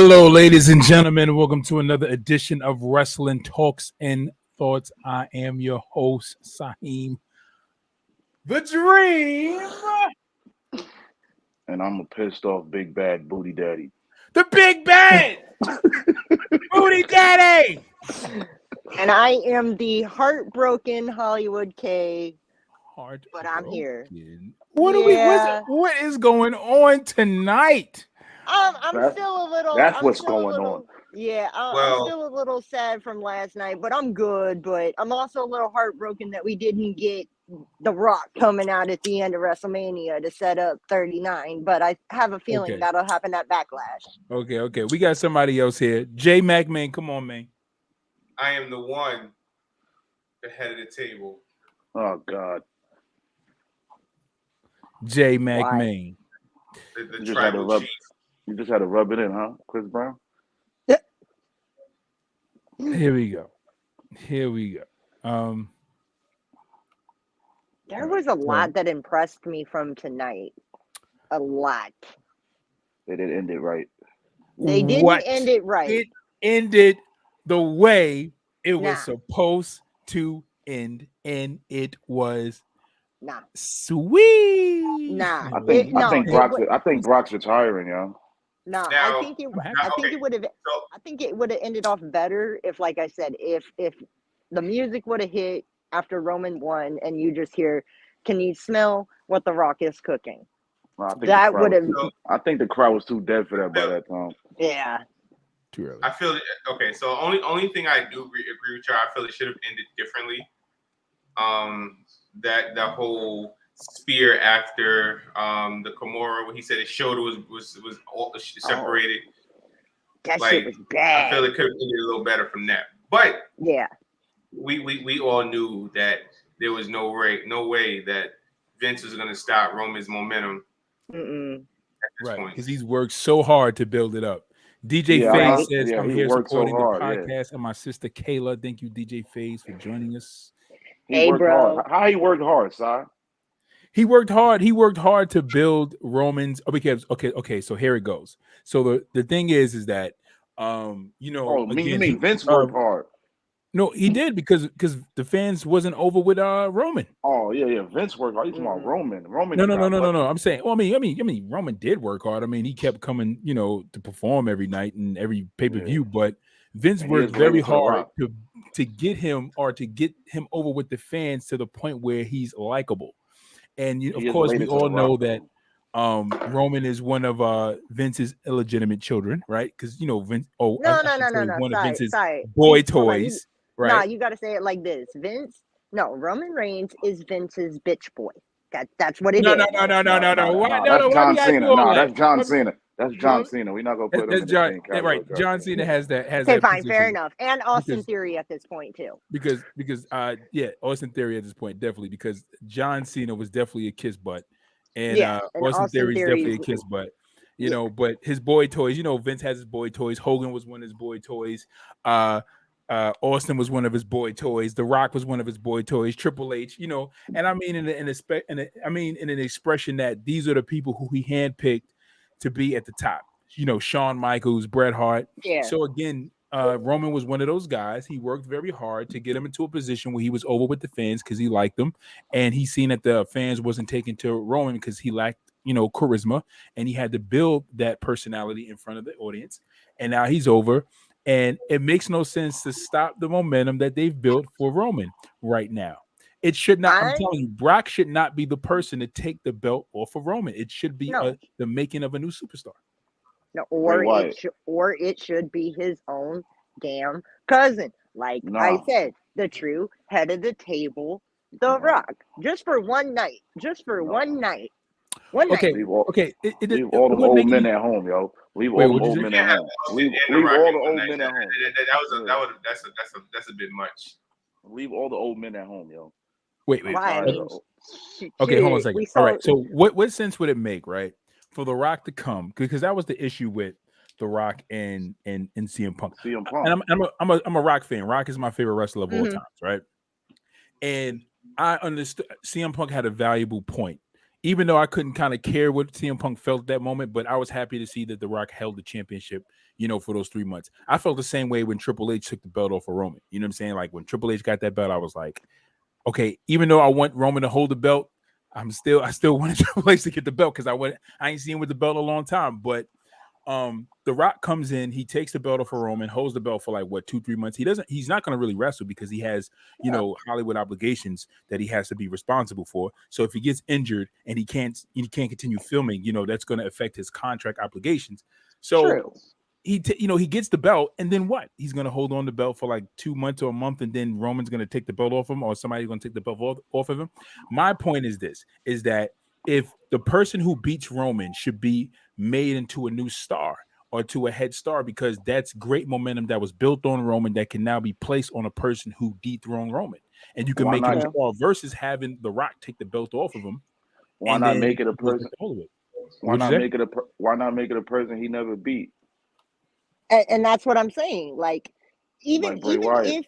Hello, ladies and gentlemen. Welcome to another edition of Wrestling Talks and Thoughts. I am your host, Saheem the Dream, And I'm a pissed off big bad booty daddy. the Big Bad Booty Daddy. And I am the heartbroken Hollywood K, Hard, but I'm here. What what is going on tonight? I'm That's- still a little. that's I'm what's still a going little- on. Yeah, I'm still a little sad from last night, but I'm good. But I'm also a little heartbroken that we didn't get The Rock coming out at the end of WrestleMania to set up 39. But I have a feeling Okay. that'll happen at Backlash. Okay. We got somebody else here. J Mac, man, come on, man. I am the one, the head of the table. Oh God. J Mac, Why? man. The You just had to tribal rub chief. you just had to rub it in, huh, Chris Brown? Here we go. There was a lot that impressed me from tonight. A lot. They didn't end it right. They didn't What? end it right. It ended the way it was Nah. supposed to end, and it was Nah. sweet. Nah. I think It Brock's retiring, yo. No, Now- I think it. Okay. I think it would have. So I think it would have ended off better if, like I said, if the music would have hit after Roman won, and you just hear, "Can you smell what The Rock is cooking?" No, I think That the crowd would have. So- I think the crowd was too dead for that by that time. Yeah. Too early. I feel okay. So only thing I do agree with you. I feel it should have ended differently. That whole spear after the Kimura, when he said his shoulder was all separated. That Like, shit was I bad. feel it could have ended a little better from that. But Yeah. we all knew that there was no way that Vince was going to stop Roman's momentum Mm-mm. at this Right, point. because he's worked so hard to build it up. DJ Yeah, FaZe right. says, Yeah, I'm he here worked so supporting hard, the yeah. podcast and my sister Kayla. Thank you, DJ FaZe, for joining us. He Hey, worked bro. hard. How he worked hard, Si? He worked hard to build Roman's. Oh, because okay. So here it goes. So the thing is that you know, Oh, again, you mean Vince worked hard? No, he did because the fans wasn't over with Roman. Oh yeah. Vince worked hard. He's talking about Roman. Roman. No. got lucky. I'm saying, well, I mean, Roman did work hard. I mean, he kept coming, to perform every night and every pay-per-view, but Vince And he worked was very waiting for The hard Rock. to get him over with the fans to the point where he's likable. And He of is course, we related to The all know Rock, that Roman is one of Vince's illegitimate children, right? Because Vince. Oh, No. one of Vince's Sorry. boy Hold on, toys, Nah, right? you got to say it like this. Roman Reigns is Vince's bitch boy. That's what it is. No. Nah, Why- that's why John we gotta Cena. do all Nah, that? that's John Why- Cena. That's John Cena. We're not gonna put him That's in John, the same category. right? John Cena has that. Okay, that fine, fair position enough. And Austin because- Theory at this point too. because Austin Theory at this point definitely, because John Cena was definitely a kiss butt, and Yeah, and Austin Austin Theory is definitely a Theory's- kiss butt. But his boy toys. Vince has his boy toys. Hogan was one of his boy toys. Austin was one of his boy toys. The Rock was one of his boy toys. Triple H, and I mean in an expression that these are the people who he handpicked to be at the top. Shawn Michaels, Bret Hart. Yeah. So again, Roman was one of those guys. He worked very hard to get him into a position where he was over with the fans because he liked them, and he seen that the fans wasn't taking to Roman because he lacked charisma, and he had to build that personality in front of the audience. And now he's over. And it makes no sense to stop the momentum that they've built for Roman right now. It should not. I'm telling you, Brock should not be the person to take the belt off of Roman. It should be the making of a new superstar. No, Wait, or it should be his own damn cousin. Like Nah. I said, the true head of the table, The Rock. Just for one night. One night. Okay. Leave all, Okay. leave all the old men at home, yo. Leave all the what'd you old say? men Yeah, at home. Leave and all Rock the one old night. men at home. That's a bit much. Leave all the old men at home, yo. Wait. Why? I mean, Okay, hold on a shit, second. we All saw- right. So what sense would it make, right, for The Rock to come? Because that was the issue with The Rock and CM Punk. CM Punk. And I'm a Rock fan. Rock is my favorite wrestler of all times, right? And I understood CM Punk had a valuable point. even though I couldn't kind of care what CM Punk felt at that moment, but I was happy to see that The Rock held the championship, for those 3 months. I felt the same way when Triple H took the belt off of Roman. You know what I'm saying? Like when Triple H got that belt, I was like, okay, even though I want Roman to hold the belt, I still wanted Triple H to get the belt because I ain't seen him with the belt in a long time. But The Rock comes in, he takes the belt off of Roman, holds the belt for like 2-3 months. He's not going to really wrestle because he has, Hollywood obligations that he has to be responsible for. So if he gets injured and he can't continue filming, that's going to affect his contract obligations. So True. he gets the belt, and then what? He's going to hold on the belt for like 2 months or a month, and then Roman's going to take the belt off him, or somebody's going to take the belt off of him. My point is that if the person who beats Roman should be made into a new star or to a head star, because that's great momentum that was built on Roman that can now be placed on a person who dethroned Roman, and you can make him a star versus having The Rock take the belt off of him. Why not make it a person? Why not make it a person he never beat? And that's what I'm saying. Like, even if,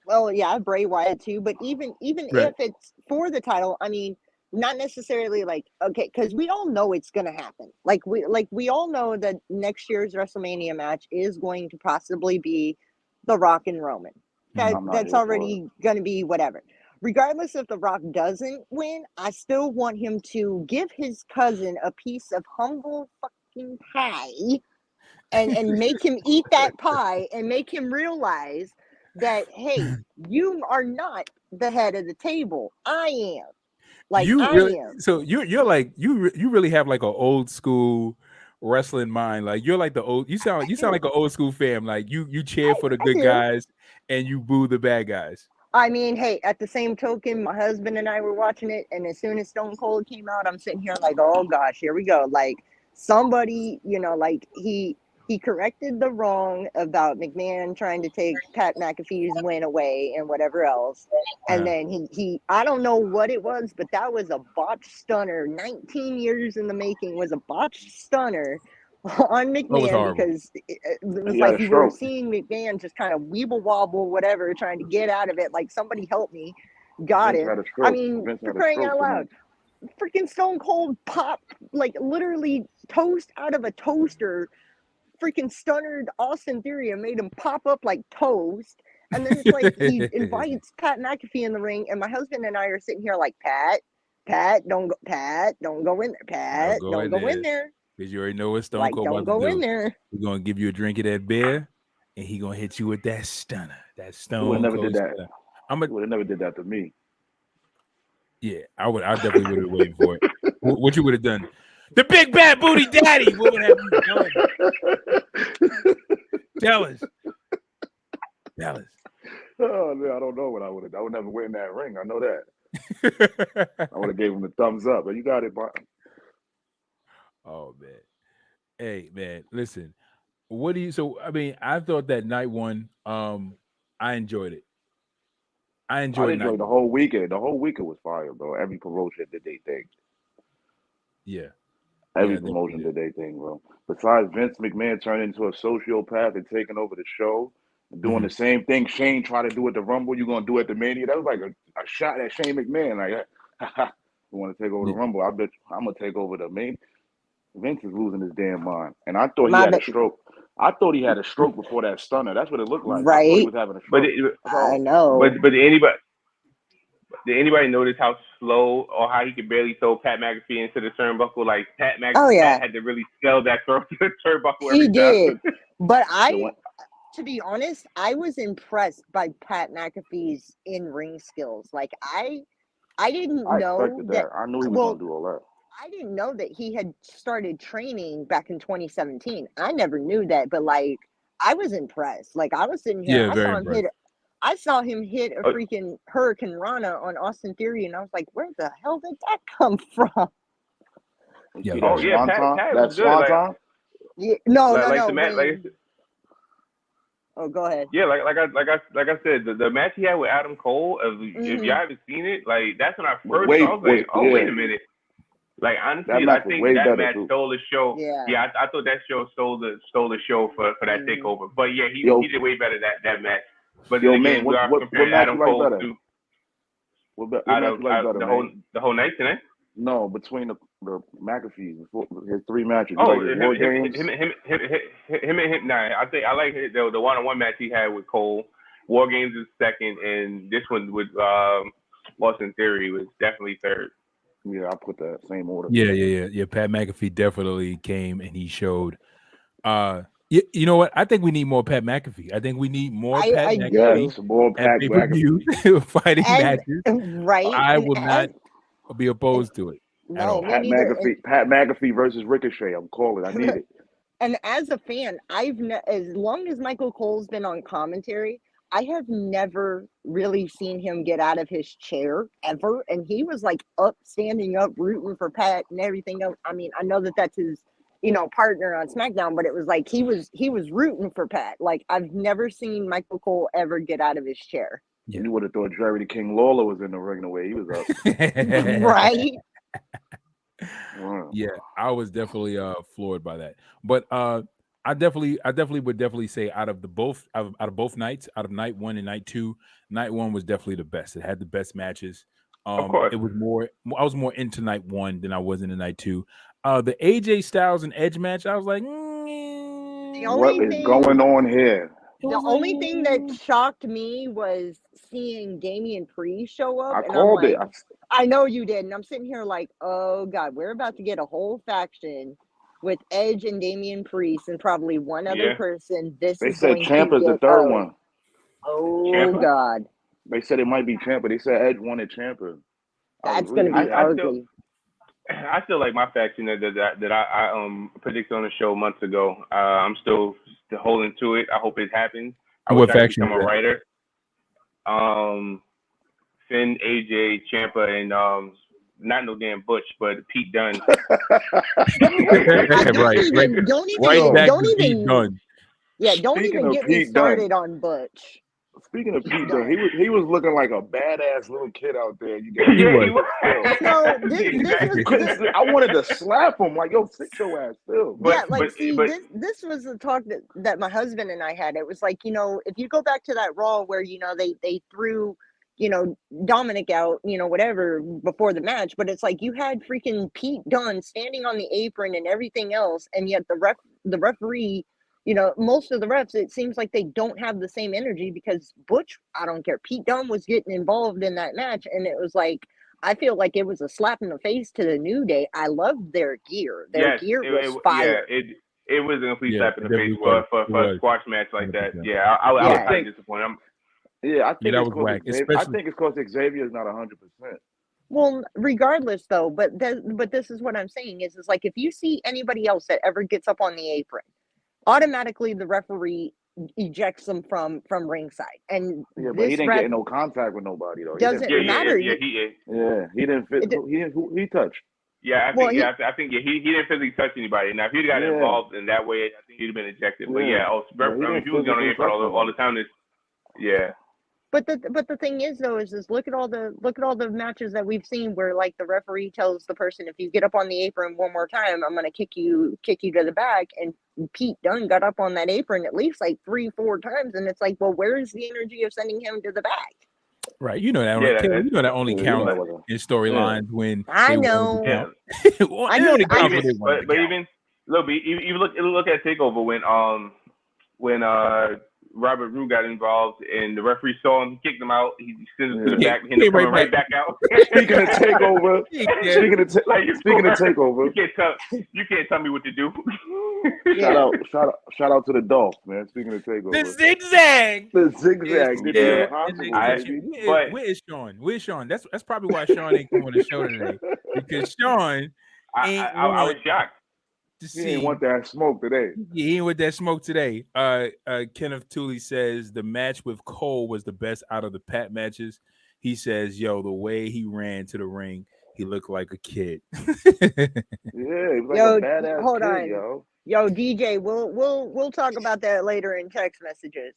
well, yeah, Bray Wyatt too, but even if it's for the title, I mean, not necessarily like, okay, because we all know it's gonna happen. Like we all know that next year's WrestleMania match is going to possibly be The Rock and Roman. That's already gonna be whatever. Regardless if The Rock doesn't win, I still want him to give his cousin a piece of humble fucking pie. And make him eat that pie and make him realize that, hey, you are not the head of the table. I am. Like, I am. So you're like you really have like an old school wrestling mind. Like you're like you sound like an old school fan. Like you cheer for the good guys and you boo the bad guys. I mean, hey, at the same token, my husband and I were watching it, and as soon as Stone Cold came out, I'm sitting here like, oh gosh, here we go. Like somebody, like he corrected the wrong about McMahon trying to take Pat McAfee's win away and whatever else. And then he I don't know what it was, but that was a botched stunner. 19 years in the making was a botched stunner on McMahon because it was like you were seeing McMahon just kind of weeble wobble, whatever, trying to get out of it. Like, somebody help me. Got it. I mean, for crying out loud. Freaking Stone Cold popped, like, literally toast out of a toaster. Freaking stunnered Austin Theory and made him pop up like toast. And then it's like he invites Pat McAfee in the ring, and my husband and I are sitting here like, Pat, don't go in there. Pat, don't go in there. Because you already know what Stone Cold don't go in there. He's gonna give you a drink of that beer, and he gonna hit you with that stunner. That Stone Cold. Never did that. Would have never did that to me. Yeah, I definitely would have waited for it. What you would have done? The big bad booty daddy. What would have you done? Tell us. Oh man, I don't know what I would have. I would never win that ring. I know that. I would have gave him the thumbs up. But you got it, Martin. Oh man. Hey man, listen. What do you? So I mean, I thought that night one. I enjoyed it. I enjoyed the whole weekend. The whole weekend was fire, bro. Every promotion did they thing. Yeah. Every promotion did they thing, bro. Besides Vince McMahon turning into a sociopath and taking over the show, and doing the same thing Shane tried to do at the Rumble, you're gonna do at the Mania. That was like a shot at Shane McMahon. Like, you want to take over the Rumble? I bet I'm gonna take over the Mania. Vince is losing his damn mind, and I thought he had a stroke. I thought he had a stroke before that stunner. That's what it looked like. Right. I thought he was having a stroke. I know. But did anybody notice how slow or how he could barely throw Pat McAfee into the turnbuckle? Like Pat McAfee had to really sell that throw to the turnbuckle. He did. But to be honest, I was impressed by Pat McAfee's in-ring skills. Like I didn't know that. I knew he was gonna do all that. I didn't know that he had started training back in 2017. I never knew that, but like I was impressed. Like I was sitting here, I saw him hit a freaking Hurricane Rana on Austin Theory, and I was like, where the hell did that come from? Yeah, Pat that's Swanton. Yeah, no. Go ahead. Yeah, like I said, the match he had with Adam Cole. If y'all haven't seen it, like that's when I first saw. I was like, wait a minute. Like honestly, I think that match stole the show. Yeah, I thought that show stole the show for that takeover. But yeah, he did way better that match. But then again, we are comparing Adam Cole to what match you like better, the whole night tonight. No, between the McAfees, his 3 matches. Oh, like him and him. Nah, I think I like the one-on-one match he had with Cole. War Games is second, and this one with Austin Theory was definitely third. Yeah, I put that same order. Yeah. Pat McAfee definitely came and he showed. You know what? I think we need more Pat McAfee. I think we need more Pat McAfee. Yes, more Pat McAfee fighting matches. Right. I will not be opposed to it. No, Pat McAfee versus Ricochet. I'm calling. I need it. And as a fan, as long as Michael Cole's been on commentary, I have never really seen him get out of his chair ever. And he was like standing up, rooting for Pat and everything else. I mean, I know that that's his, partner on SmackDown, but it was like he was rooting for Pat. Like, I've never seen Michael Cole ever get out of his chair. Yeah. You would have thought Jerry the King Lawler was in the ring the way he was up. Right? Wow. Yeah, I was definitely floored by that. But I definitely would say out of both nights, out of night 1 and night 2, night 1 was definitely the best. It had the best matches. Of course. It was I was more into night 1 than I was into night 2. The AJ Styles and Edge match, I was like, what is going on here? The only thing that shocked me was seeing Damian Priest show up. I called it. I know you did. And I'm sitting here like, oh, God, we're about to get a whole faction with Edge and Damian Priest and probably one other person. They said Ciampa's the third one. Oh, Ciampa? God. They said it might be Ciampa. They said Edge wanted Ciampa. That's going to be ugly. I still like my faction that I predicted on the show months ago. I'm still holding to it. I hope it happens. What faction? I'm a writer. Finn, AJ, Ciampa, and not no damn Butch, but Pete Dunne. right. Don't even get me started on Butch. Speaking of Pete Dunne, he was looking like a badass little kid out there. He was. I wanted to slap him like, yo, sit your ass still. This was the talk that my husband and I had. It was like, if you go back to that Raw where, they threw, Dominic out, whatever before the match, but it's like you had freaking Pete Dunne standing on the apron and everything else, and yet the referee, most of the refs, it seems like they don't have the same energy because Butch, I don't care. Pete Dunne was getting involved in that match, and it was like, I feel like it was a slap in the face to the New Day. I loved their gear. Their gear was fire. Yeah, it was a complete slap in the face for a squash match like that. Yeah, I was kind of disappointed. I think it's because Xavier's not 100%. Well, regardless though, but this is what I'm saying is like if you see anybody else that ever gets up on the apron, automatically the referee ejects them from ringside. And but he didn't get no contact with nobody though. Doesn't matter. He didn't fit. Who he touched? Yeah, I think he didn't physically touch anybody. Now if he'd got involved in that way, I think he'd have been ejected. But if he was going to get all the time, But the thing is though is look at all the matches that we've seen where like the referee tells the person, if you get up on the apron one more time, I'm gonna kick you to the back. And Pete Dunne got up on that apron at least like 3-4 times, and it's like, well, where's the energy of sending him to the back? Right, that only counts in storylines when I know. But even look at Takeover when Robert Roode got involved and the referee saw him, kicked him out. He sent him to the back, and he coming right back out. Speaking of Takeover, speaking of Takeover, you can't tell me what to do. Shout out to the Dolph, man. Speaking of Takeover, the zigzag. Where's Sean? That's probably why Sean ain't coming on the show today, because Sean I was shocked. He didn't want that smoke today. He ain't with that smoke today. Kenneth Tooley says the match with Cole was the best out of the Pat matches. He says, "Yo, the way he ran to the ring, he looked like a kid." He was like a badass hold kid, on. Yo, DJ, we'll talk about that later in text messages.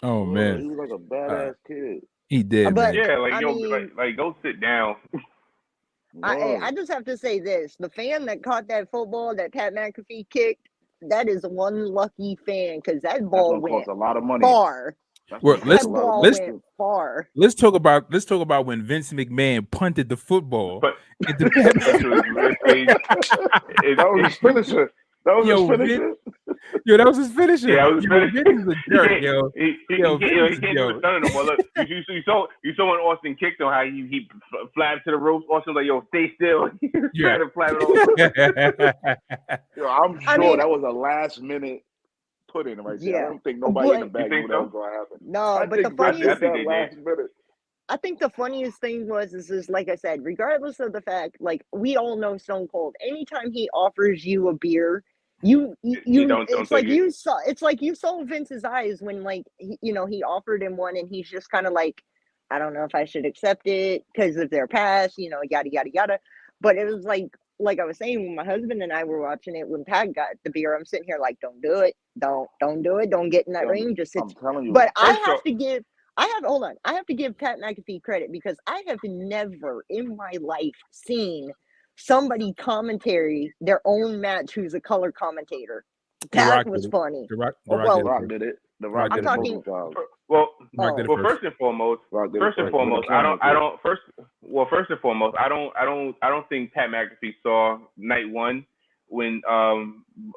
Oh man, he was like a badass kid. He did, but go sit down. I just have to say this. The fan that caught that football that Pat McAfee kicked, that is one lucky fan because that ball went a lot of money. Far. Well, That ball went far. Let's talk about when Vince McMahon punted the football. But into that was his finisher. That was his finisher. Yo, that was his finisher. Yeah, Vince is a jerk, yo. He can't do the stunner no more. Look, you saw when Austin kicked him, how he flapped to the ropes. Austin was like, yo, stay still. He was trying to flap it off. Yo, I'm sure that was a last minute put in right there. Yeah. I don't think nobody in the back knew that was going to happen. No, but the funniest last minute. I think the funniest thing is like I said, regardless of the fact, like we all know Stone Cold. Anytime he offers you a beer, it's like you saw Vince's eyes when he offered him one, and he's just kind of like, I don't know if I should accept it because of their past, yada yada yada. But it was like I was saying, when my husband and I were watching it, when Pat got the beer, I'm sitting here like, don't do it, don't do it, don't get in that ring. Just I'm telling you. But I have to give Pat McAfee credit, because I have never in my life seen somebody commentary their own match who's a color commentator. Pat was funny. The Rock did it. The Rock did it. Well, first and foremost, I don't think Pat McAfee saw night one when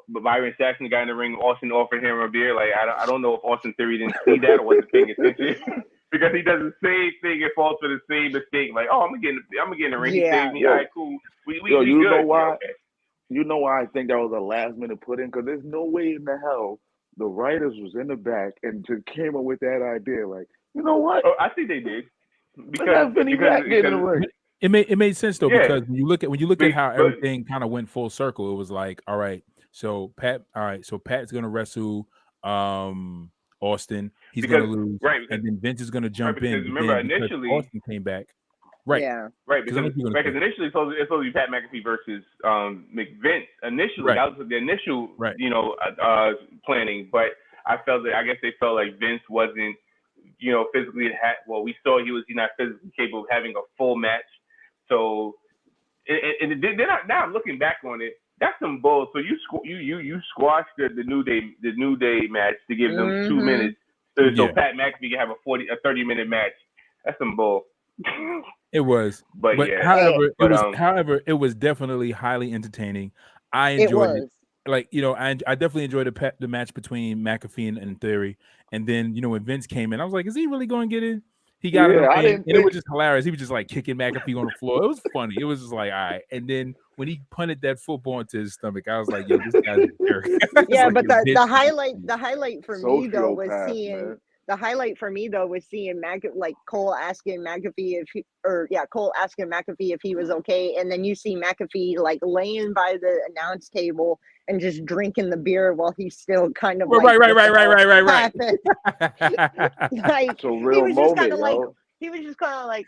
Byron Saxton got in the ring. Austin offered him a beer. Like I don't know if Austin Theory didn't see that or wasn't paying attention. Because he does the same thing and falls for the same mistake. Like, I'm gonna get in the ring. Yeah. He saved me. All right, cool. We you good. know why? Okay. You know why I think that was a last minute put in? Because there's no way in the hell the writers was in the back and just came up with that idea. Like, you know what? Oh, I think they did. Because Vinny Mac get in the ring. It made sense though, because when you look at how everything kind of went full circle, it was like, all right, so Pat's gonna wrestle Austin. He's gonna lose, right? And then Vince is gonna jump in. Remember, initially Austin came back, right? Yeah, right. Because initially it's supposed to be Pat McAfee versus McVince. Initially, that was the initial, planning. But I guess they felt like Vince wasn't, physically we saw he's not physically capable of having a full match. So, now I'm looking back on it. That's some bull. So you squashed the New Day match to give them 2 minutes, so Pat McAfee can have a 30-minute match. That's some bull. It was, but however, it was definitely highly entertaining. I enjoyed it. Like, I definitely enjoyed the match between McAfee and Theory. And then, when Vince came in, I was like, is he really going to get in? He got it. It was just hilarious. He was just like kicking McAfee on the floor. It was funny. It was just like, all right. And then when he punted that football into his stomach, I was like, yo, this guy's a jerk. Yeah, like, but the highlight for me though was seeing Cole asking McAfee if he was okay, and then you see McAfee like laying by the announce table and just drinking the beer while he's still kind of right. Like, so real he was just kind of like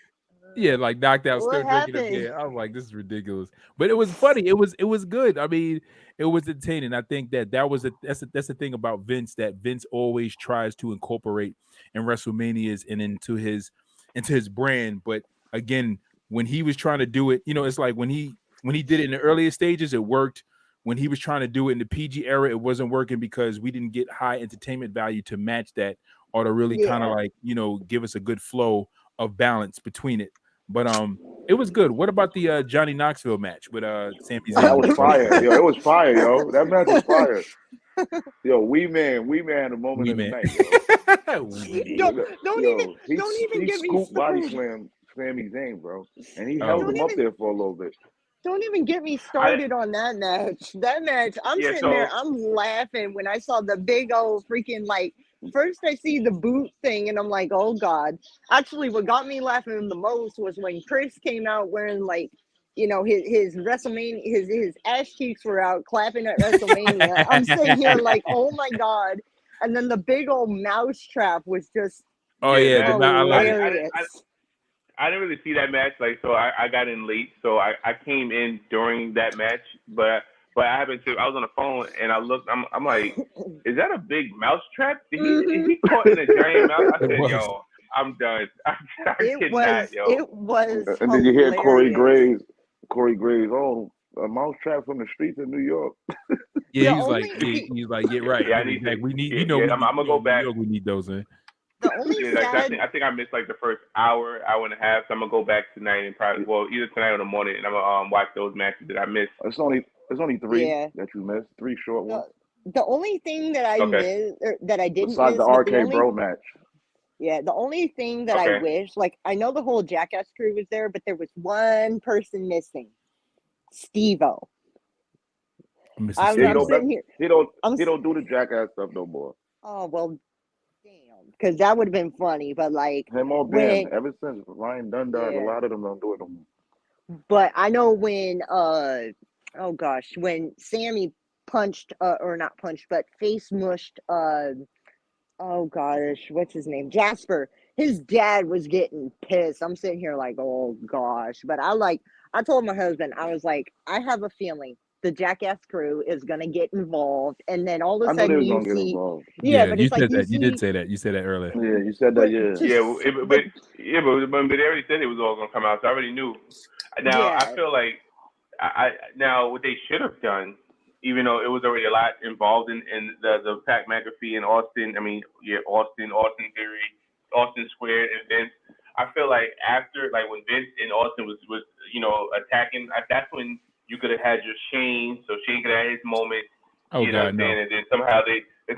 yeah, like knocked out, still drinking the beer. I was like, this is ridiculous, but it was funny. It was good. I mean, it was entertaining. I think that's the thing about Vince, that Vince always tries to incorporate in WrestleManias and into his brand. But again, when he was trying to do it, it's like when he did it in the earlier stages, it worked. When he was trying to do it in the PG era, it wasn't working because we didn't get high entertainment value to match that, or to really kind of like, give us a good flow of balance between it. But it was good. What about the Johnny Knoxville match with Sami Zayn? That was fire. Yo, it was fire, yo. That match was fire. Yo, we man a moment of the night. Don't even give me scoop body slam Sami Zayn, bro, and he held him up there for a little bit. Don't even get me started on that match. That match, I'm sitting there, I'm laughing when I saw the big old freaking, like, first I see the boot thing and I'm like, oh God. Actually, what got me laughing the most was when Chris came out wearing, like, his WrestleMania, his ass cheeks were out clapping at WrestleMania. I'm sitting here like, oh my God. And then the big old mouse trap was just hilarious. I didn't really see that match, so I got in late, so I came in during that match, but I happened to, I was on the phone and I looked, I'm like, is that a big mouse trap? Is he caught in a giant mouse? I said, yo, I'm done. It was and then you hear Corey Graves, oh, a mouse trap from the streets of New York. Yeah, he's like, get right. Yeah, I need we need, I'm gonna go back. We need those in. The only I think I missed like the first hour and a half. So I'm gonna go back tonight and probably either tonight or the morning, and I'm gonna watch those matches that I missed. It's only 3 that you missed. 3 short ones. The only thing that I missed or that I didn't besides miss the RK Bro match. Yeah, the only thing that I wish, like, I know the whole Jackass crew was there, but there was one person missing, Steve-O. I'm sitting here. He don't do the Jackass stuff no more. Oh well, damn, because that would have been funny. But like him or Ben, ever since Ryan Dunn died, a lot of them don't do it no more. But I know when when Sammy punched or not punched, but face mushed what's his name? Jasper. His dad was getting pissed. I'm sitting here like, oh gosh. But I told my husband, I was like, I have a feeling the Jackass crew is gonna get involved, and then all of a sudden you see, but it's like you did say that. You said that earlier. Yeah, you said that. But they already said it was all gonna come out, so I already knew. Now I feel like now what they should have done, even though it was already a lot involved in the Pat McAfee and Austin. I mean, Austin Theory, Austin Squared, and Vince. I feel like after, like when Vince and Austin was attacking, that's when you could have had your Shane, so Shane could have his moment. Oh, you know what I'm saying? And then somehow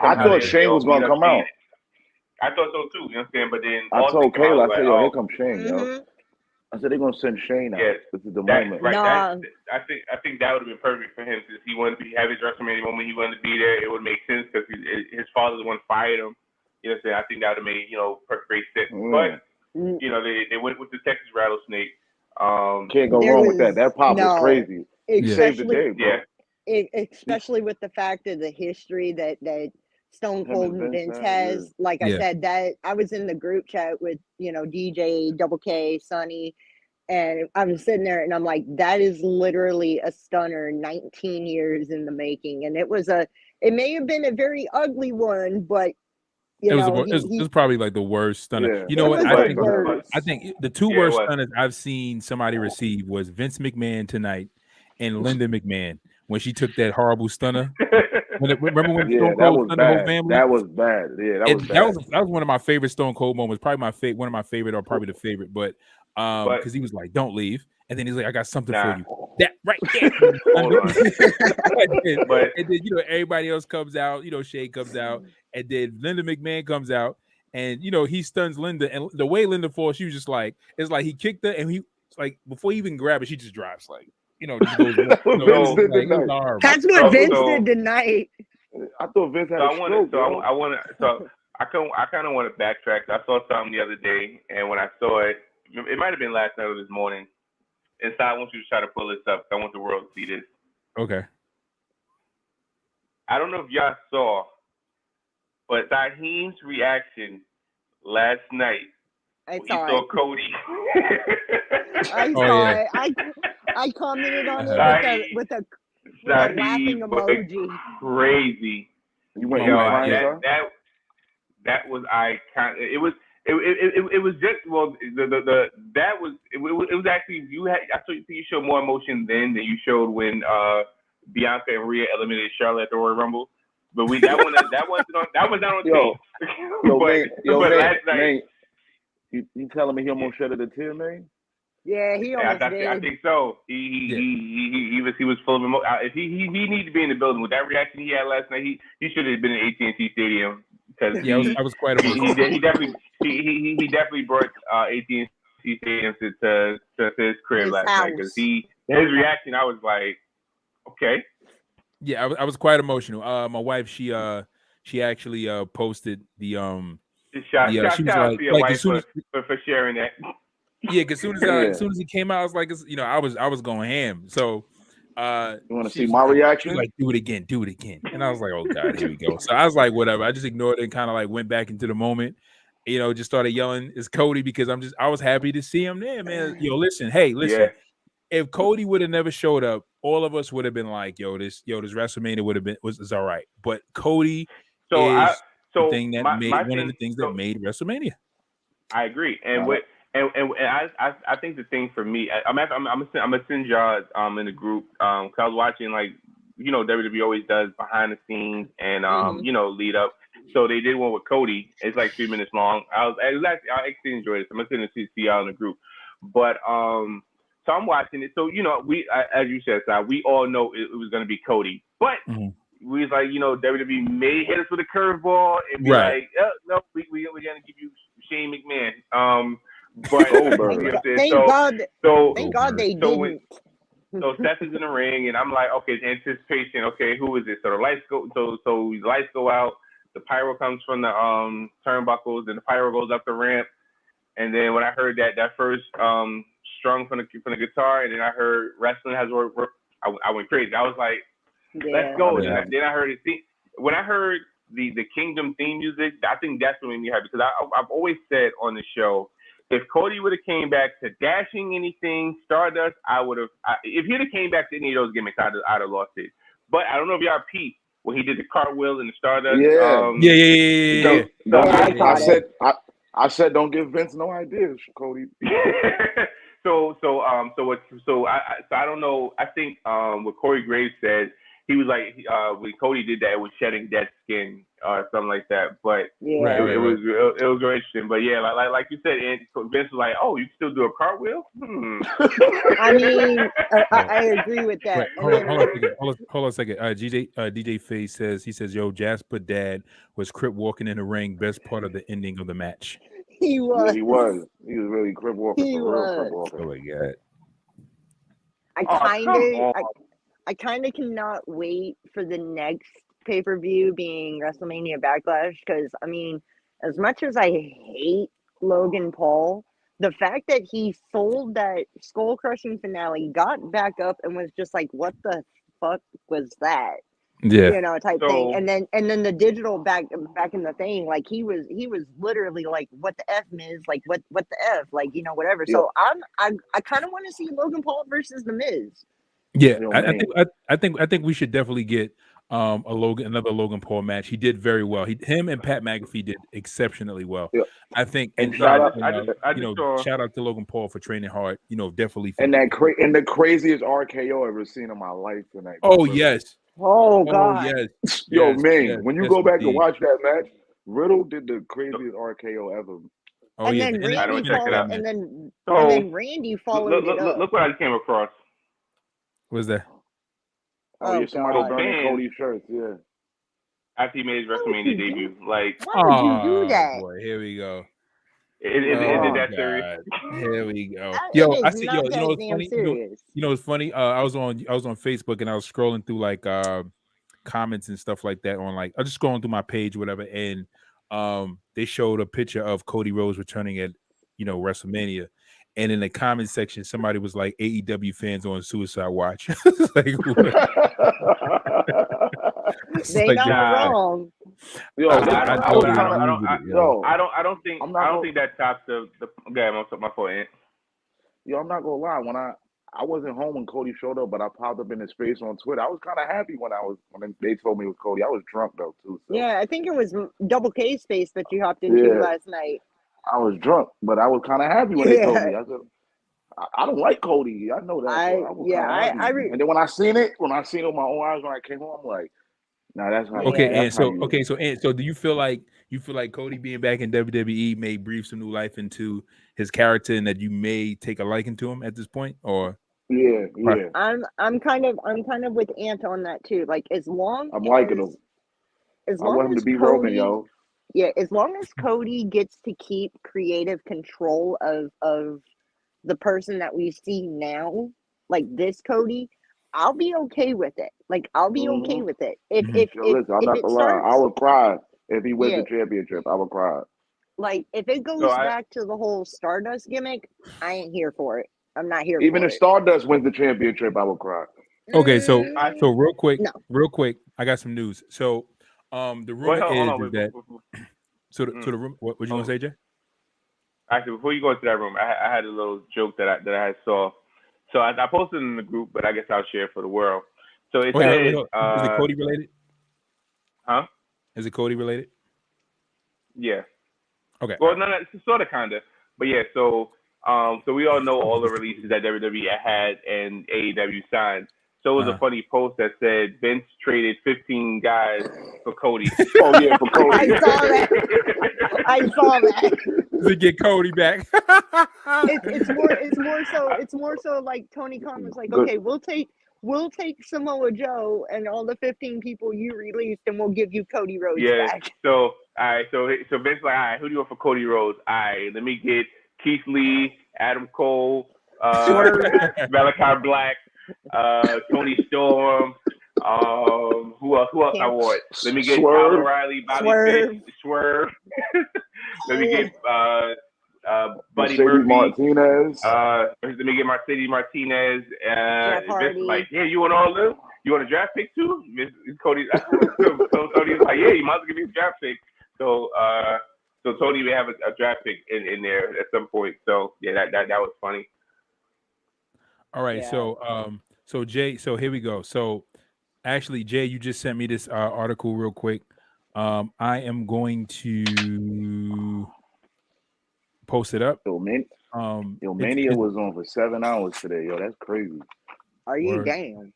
I thought Shane was gonna come out. I thought so too. You know what I'm saying? But then I told Kayla, I said, "Yo, here comes Shane, mm-hmm. yo." I said they're gonna send Shane out. Yes, this is the moment. Right. I think that would have been perfect for him since he wanted to have his WrestleMania moment. He wanted to be there. It would make sense because his father the one fired him. You know what I'm saying? I think that would have made great sense. But they went with the Texas Rattlesnake. Can't go wrong with that. That pop was crazy. He saved the day, bro. Especially with the fact of the history that Stone Cold and Vince has. Like I said, that I was in the group chat with DJ, Double K, Sonny, and I was sitting there and I'm like, that is literally a stunner, 19 years in the making, and it may have been a very ugly one, but it was probably like the worst stunner. Yeah. You know what? I think the two worst stunners I've seen somebody receive was Vince McMahon tonight and Linda McMahon when she took that horrible stunner. Remember when Stone Cold stunned the whole family? That was bad. Yeah, that was one of my favorite Stone Cold moments. Probably one of my favorite, or probably the favorite. But because he was like, "Don't leave," and then he's like, "I got something for you." That right there. and then everybody else comes out. Shane comes out, and then Linda McMahon comes out, and he stuns Linda. And the way Linda falls, she was just like, it's like he kicked her, and he like before he even grabbed her, she just drops like. Just goes, That's what Vince did tonight. I thought Vince had a stroke. I kind of want to backtrack. I saw something the other day, and when I saw it, it might have been last night or this morning. And so I want you to try to pull this up. I want the world to see this. Okay. I don't know if y'all saw, but Saheem's reaction last night. I saw Cody. I saw it. I commented on it with a laughing emoji. Crazy. You went that was iconic. It was just it was actually I thought you showed more emotion then than you showed when Bianca and Rhea eliminated Charlotte at the Royal Rumble. But that was not on tape. But last night. You telling me he almost shedded a tear, man? Yeah, he almost did. I think so. He was full of emotion. If he needed to be in the building with that reaction he had last night, he should have been in AT&T Stadium because I was quite emotional. He definitely brought AT&T Stadium to his crib last night because his reaction, I was like, okay. Yeah, I was quite emotional. My wife, she actually posted the Shout out to your wife for sharing that. Yeah, because as soon as he came out, I was like, I was going ham. So you want to see my reaction? She was like, do it again. And I was like, oh God, here we go. So I was like, whatever. I just ignored it and kind of like went back into the moment. Just started yelling, "It's Cody," because I was happy to see him there, man. Listen. Yeah. If Cody would have never showed up, all of us would have been like, this WrestleMania was all right. But Cody is the thing that made one of the things that made WrestleMania. I agree, and I think the thing for me, I'm gonna send y'all in the group because I was watching WWE always does behind the scenes and lead up, So they did one with Cody. It's like 3 minutes long. I actually enjoyed it. So I'm gonna see y'all in the group. But so I'm watching it. So as you said, Si, we all know it was gonna be Cody. But we was like, WWE may hit us with a curveball and be like, no, we're gonna give you Shane McMahon. But thank God they didn't. So Seth is in the ring, and I'm like, okay, it's anticipation. Okay, who is it? So the lights go. So the lights go out. The pyro comes from the turnbuckles, and the pyro goes up the ramp. And then when I heard that first strung from the guitar, and then I heard wrestling has work, I went crazy. I was like, let's go. Yeah. Then I heard it. When I heard the Kingdom theme music, I think that's what made me happy, because I've always said on the show, if Cody would have came back to Dashing Anything, Stardust, I would have. If he'd have came back to any of those gimmicks, I'd have lost it. But I don't know if y'all peeped when he did the cartwheel in the Stardust. I said, don't give Vince no ideas, Cody. So I don't know. I think what Corey Graves said, he was like, when Cody did that, it was shedding dead skin or something like that. But it was very interesting. But yeah, like you said, and Vince was like, oh, you can still do a cartwheel? I mean, I agree with that. Hold on a second. DJ Faye says, yo, Jasper Dad was Crip walking in the ring, best part of the ending of the match. He was. Yeah, he was. He was really Crip walking. He was. Oh my God. I kind of cannot wait for the next pay-per-view being WrestleMania Backlash, because, I mean, as much as I hate Logan Paul, the fact that he sold that skull-crushing finale, got back up, and was just like, what the fuck was that? Yeah. Type thing. And then the digital back in the thing, like he was literally like, what the F, Miz? Like, what the F? Like, whatever. So I kind of want to see Logan Paul versus the Miz. Yeah, I think we should definitely get another Logan Paul match. He did very well. Him and Pat McAfee did exceptionally well. Yeah. I think, and shout out to Logan Paul for training hard. Definitely. And the craziest RKO I've ever seen in my life tonight. Oh yes. Oh God. Yes. When you go back and watch that match, Riddle did the craziest RKO ever. Oh and yeah. Then Randy followed, and then Randy followed it up. Look what I came across. What's that? Somebody burning Cody's shirts, yeah. After he made his WrestleMania debut. Like, why would you do that? Boy, here we go. Is it that serious? Here we go. I see. It's funny. I was on Facebook, and I was scrolling through like comments and stuff like that on, like, I was just scrolling through my page, whatever, and they showed a picture of Cody Rhodes returning at WrestleMania. And in the comment section, somebody was like, AEW fans on suicide watch. Like, they not wrong. I don't think that tops the my point. Yo, I'm not gonna lie. When I wasn't home when Cody showed up, but I popped up in his face on Twitter. I was kind of happy when they told me it was Cody. I was drunk though too. So. Yeah, I think it was Double K space that you hopped into last night. I was drunk, but I was kind of happy when they told me. I said, I don't like Cody. I know that. And then when I seen it with my own eyes when I came home, I'm like, nah, that's how. Okay, so do you feel like Cody being back in WWE may breathe some new life into his character, and that you may take a liking to him at this point, or? Yeah. I'm kind of with Ant on that too. Like, as long I'm liking him. As long I want him as to be Cody, Roman, yo. Yeah, as long as Cody gets to keep creative control of the person that we see now, like this Cody, I'll be okay with it. Like, I'll be okay with it. Listen, I'm not gonna lie. I would cry if he wins the championship. I would cry. Like, if it goes back to the whole Stardust gimmick, I ain't here for it. I'm not here. Even if Stardust wins the championship, I will cry. Okay, so real quick, I got some news. So the rumor is that. So the room. What were you gonna say, Jay? Actually, before you go into that room, I had a little joke that I saw. So I posted in the group, but I guess I'll share it for the world. So it said, is it Cody related? Huh? Is it Cody related? Yeah. Okay. Well, no, it's sort of, kind of, but yeah. So we all know all the releases that WWE had and AEW signed. So it was a funny post that said Vince traded 15 guys for Cody. Oh yeah, for Cody. I saw that. To get Cody back. It's more so like Tony Khan was like, okay, we'll take Samoa Joe and all the 15 people you released, and we'll give you Cody Rhodes back. So all right, so Vince like, all right, who do you want for Cody Rhodes? All right, let me get Keith Lee, Adam Cole, Malachi Black, Tony Storm. Who else I want? Let me get Kyle O'Reilly, Bobby Fish, Swerve. Let me get Buddy Murphy, Martinez. Let me get Mercedes Martinez. Vince like, yeah, you want all of them? You want a draft pick too? Cody, so Tony was like, yeah, you might as well give me a draft pick. So Tony may have a draft pick in there at some point. So yeah, that was funny. All right, yeah. So Jay, so here we go. So actually, Jay, you just sent me this article real quick. I am going to post it up. Mania was on for 7 hours today. Yo, that's crazy. Are you damn?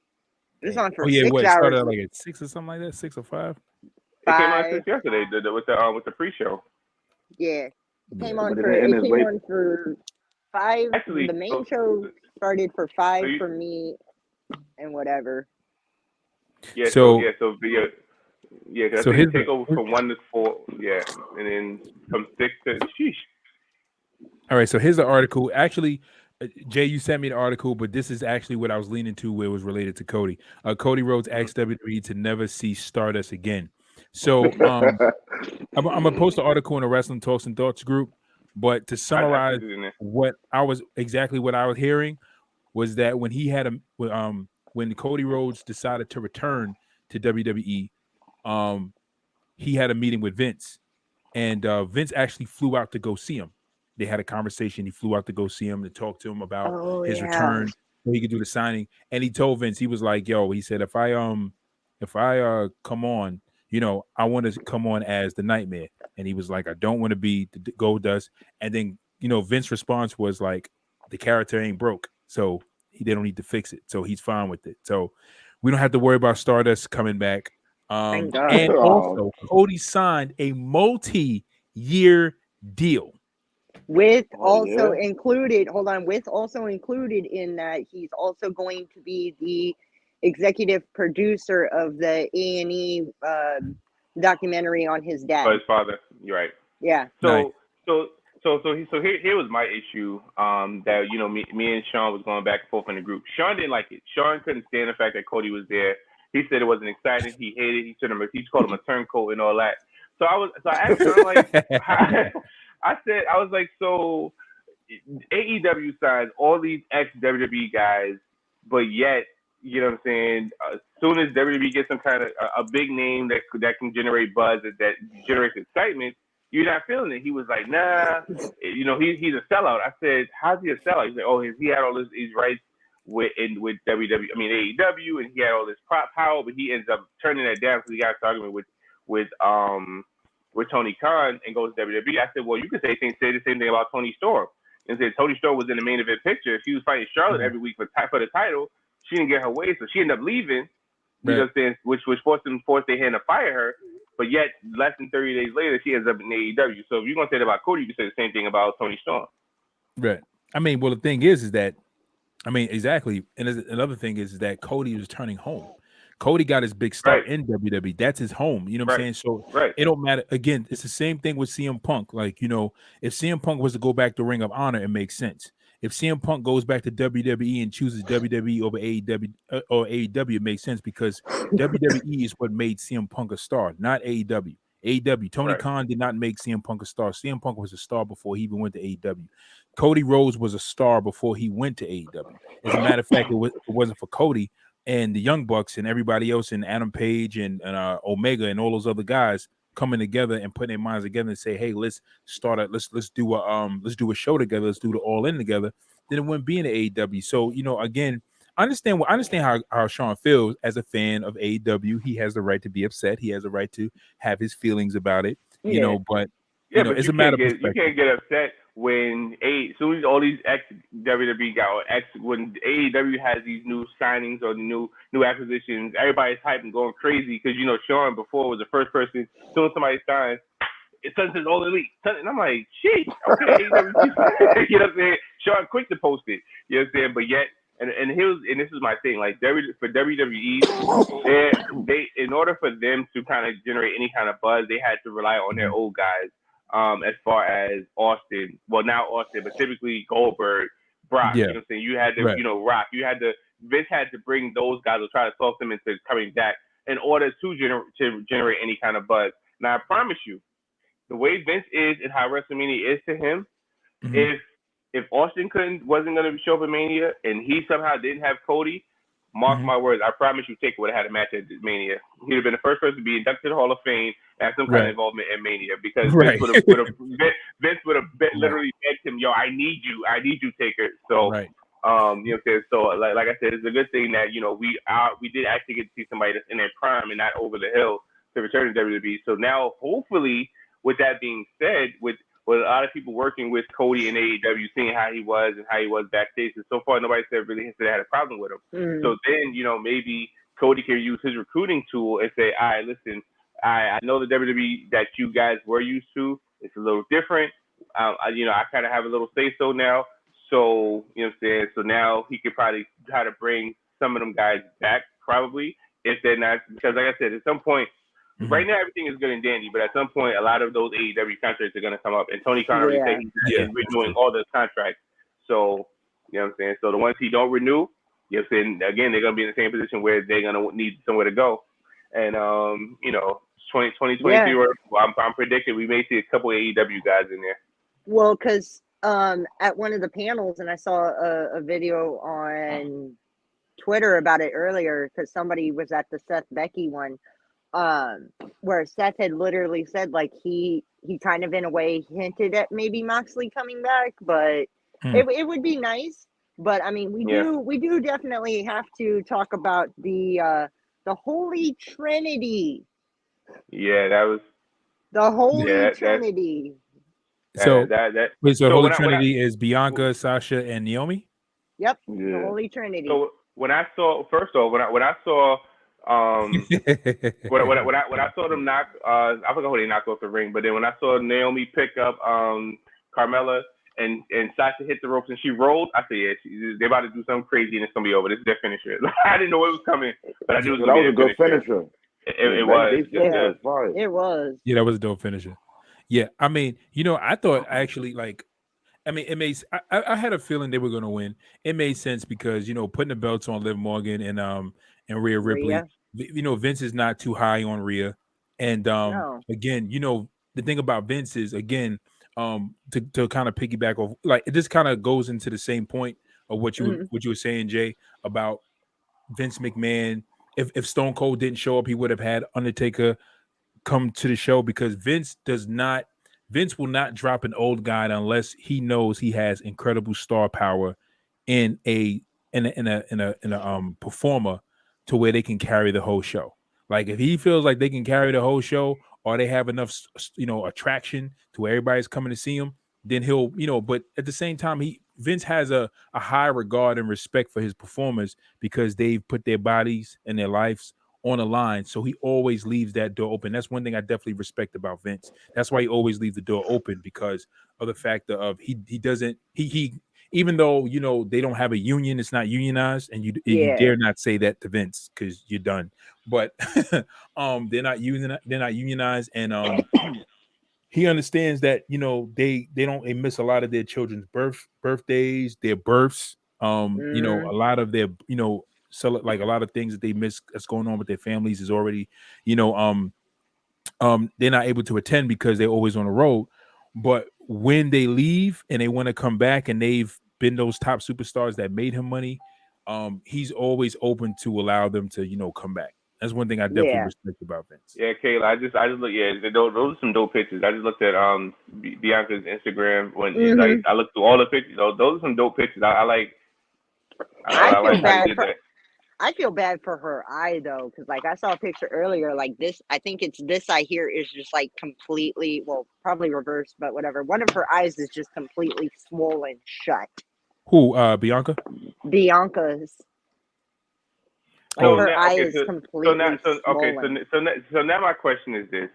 It's on for 6 hours. It started like at 6 or something like that, 6 or 5. It came out since yesterday with the pre-show. Yeah, it came on for 5. Actually, the main show started for 5 for me and whatever. Yeah. So because I think take over from 1 to 4. Yeah, and then from 6 to sheesh. All right, so here's the article. Actually, Jay, you sent me the article, but this is actually what I was leaning to, where it was related to Cody. Cody Rhodes asked WWE to never see Stardust again. So I'm gonna post the article in the Wrestling Talks and Thoughts group. But to summarize, what I was hearing was that when he had when Cody Rhodes decided to return to WWE, he had a meeting with Vince, and Vince actually flew out to go see him. They had a conversation. He flew out to go see him to talk to him about his return, so he could do the signing. And he told Vince, he was like, "Yo," he said, if I come on, I want to come on as the Nightmare." And he was like, "I don't want to be the Goldust." And then, Vince's response was like, "The character ain't broke, so they don't need to fix it. So he's fine with it. So we don't have to worry about Stardust coming back." And also, Cody signed a multi-year deal. With also included in that, he's also going to be the executive producer of the A&E documentary on his dad. Oh, his father. You're right. Yeah. So here was my issue. That me and Sean was going back and forth in the group. Sean didn't like it. Sean couldn't stand the fact that Cody was there. He said it wasn't exciting. He hated it. He called him a turncoat and all that. So I asked him, like, I was like, so AEW signs all these ex-WWE guys, but yet, you know what I'm saying, as soon as WWE gets some kind of a big name that can generate buzz, that generates excitement, you're not feeling it. He was like, nah, he's a sellout. I said, how's he a sellout? He's like, oh, he had all these rights with AEW, and he had all this power, but he ends up turning that down because he got an argument with Tony Khan and goes to WWE. I said, well, you could say the same thing about Tony Storm. And said Tony Storm was in the main event picture. If she was fighting Charlotte every week for the title, she didn't get her way, so she ended up leaving. You know what I'm saying? Which forced their hand to fire her. But yet, less than 30 days later, she ends up in AEW. So if you're gonna say that about Cody, you can say the same thing about Tony Storm. Right. Well, the thing is that, exactly. And another thing is that Cody was turning home. Cody got his big start in WWE. That's his home. You know what I'm saying? So it don't matter. Again, it's the same thing with CM Punk. Like, if CM Punk was to go back to Ring of Honor, it makes sense. If CM Punk goes back to WWE and chooses WWE over AEW, it makes sense because WWE is what made CM Punk a star, not AEW. Tony Khan did not make CM Punk a star. CM Punk was a star before he even went to AEW. Cody Rhodes was a star before he went to AEW. As a matter of fact, it wasn't for Cody and the Young Bucks and everybody else, and Adam Page and Omega and all those other guys coming together and putting their minds together and say, hey, let's do a show together, let's do the All In together, then it wouldn't be in the AEW. So, again, I understand how Sean feels as a fan of AEW. He has the right to be upset. He has the right to have his feelings about it, but it's a matter of perspective. You can't get upset when soon as all these ex WWE guys or when AEW has these new signings or new acquisitions, everybody's hyping and going crazy because Sean before was the first person soon somebody signs. It says all elite, and I'm like, shit, okay, you know what I'm saying? Sean quick to post it, you know what I'm saying? But yet, and this is my thing, like for WWE, they in order for them to kind of generate any kind of buzz, they had to rely on their old guys. As far as Austin, well, now Austin, but typically Goldberg, Brock, you know what I'm saying? You had to, Rock, Vince had to bring those guys or try to talk them into coming back in order to generate any kind of buzz. Now, I promise you, the way Vince is and how WrestleMania is to him, if Austin wasn't going to show up at Mania and he somehow didn't have Cody, mark my words, I promise you, Taker would have had a match at Mania. He'd have been the first person to be inducted to the Hall of Fame and have some kind of involvement in Mania because Vince would have literally begged him, "Yo, I need you, Taker." So, you know what I'm saying? So, like I said, it's a good thing that we did actually get to see somebody that's in their prime and not over the hill to return to WWE. So now, hopefully, with that being said, with a lot of people working with Cody and AEW, seeing how he was and how he was backstage. And so far, nobody said really they had a problem with him. So then, maybe Cody can use his recruiting tool and say, all right, listen, I know the WWE that you guys were used to. It's a little different. I kind of have a little say-so now. So, you know what I'm saying? So now he could probably try to bring some of them guys back, probably, if they're not. Because like I said, at some point, right now, everything is good and dandy, but at some point, a lot of those AEW contracts are going to come up. And Tony Khan already said he's renewing all those contracts. So, you know what I'm saying? So the ones he don't renew, you know what I'm saying? Again, they're going to be in the same position where they're going to need somewhere to go. And, 2023, I'm predicting we may see a couple AEW guys in there. Well, because at one of the panels, and I saw a video on Twitter about it earlier, because somebody was at the Seth Becky one, where Seth had literally said like he kind of in a way hinted at maybe Moxley coming back, but it would be nice. But I mean, we do definitely have to talk about the Holy Trinity. Yeah, that was the Holy Trinity. So Holy Trinity is Bianca, Sasha, and Naomi. Yep, the Holy Trinity. So when I saw when I saw when I saw them knock, I forgot who they knocked off the ring, but then when I saw Naomi pick up Carmella and Sasha hit the ropes and she rolled, I said, they're about to do something crazy and it's gonna be over. This is their finisher. I didn't know it was coming, but I knew it was gonna be a good finisher. It was. It was. Yeah, that was a dope finisher. Yeah, I mean, I thought actually it makes. I had a feeling they were going to win. It made sense because putting the belts on Liv Morgan and Rhea Ripley. Vince is not too high on Rhea, and again, the thing about Vince is again, to kind of piggyback off, like it just kind of goes into the same point of what you were saying, Jay, about Vince McMahon. If Stone Cold didn't show up, he would have had Undertaker come to the show because Vince will not drop an old guy unless he knows he has incredible star power in a performer to where they can carry the whole show. Like if he feels like they can carry the whole show or they have enough attraction to where everybody's coming to see him, then he'll but at the same time Vince has a high regard and respect for his performers because they've put their bodies and their lives on the line, so he always leaves that door open. That's one thing I definitely respect about Vince. That's why he always leaves the door open because of the fact of he doesn't even though they don't have a union, it's not unionized, and you dare not say that to Vince because you're done. But they're not unionized, and he understands that they miss a lot of their children's birthdays, their births, a lot of their so like a lot of things that they miss that's going on with their families is already they're not able to attend because they're always on the road. But when they leave and they want to come back and they've been those top superstars that made him money, he's always open to allow them to come back. That's one thing I definitely respect about Vince. Yeah, Kayla, I just look. Yeah, those are some dope pictures. I just looked at Bianca's Instagram when I looked through all the pictures. Those are some dope pictures. I like how you did that. I feel bad for her eye though, because like I saw a picture earlier, like this. I think it's this eye here is just like completely, well, probably reversed, but whatever. One of her eyes is just completely swollen shut. Who? Bianca? Bianca's. Like her eye is completely swollen. So now my question is this.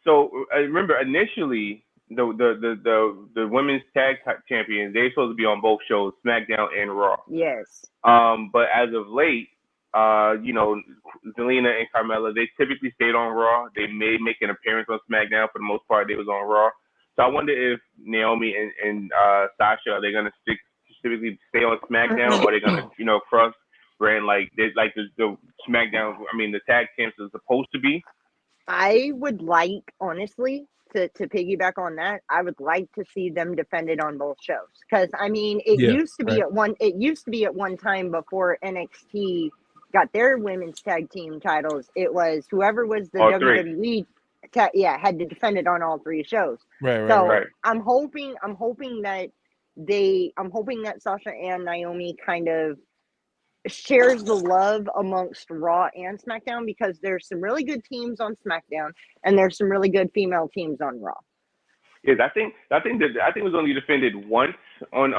So remember, initially the women's tag champions, they're supposed to be on both shows, SmackDown and Raw. Yes. But as of late, Zelina and Carmella, they typically stayed on Raw. They may make an appearance on SmackDown. For the most part, they was on Raw. So I wonder if Naomi and Sasha, are they gonna specifically stay on SmackDown, or are they gonna cross brand like the SmackDown? I mean, the tag champs are supposed to be. I would like, honestly, to piggyback on that, I would like to see them defended on both shows. Because I mean, it used to be at one time before NXT got their women's tag team titles. It was whoever was the WWE had to defend it on all three shows. Right. I'm hoping that Sasha and Naomi kind of shares the love amongst Raw and SmackDown, because there's some really good teams on SmackDown and there's some really good female teams on Raw. Yes, I think it was only defended once on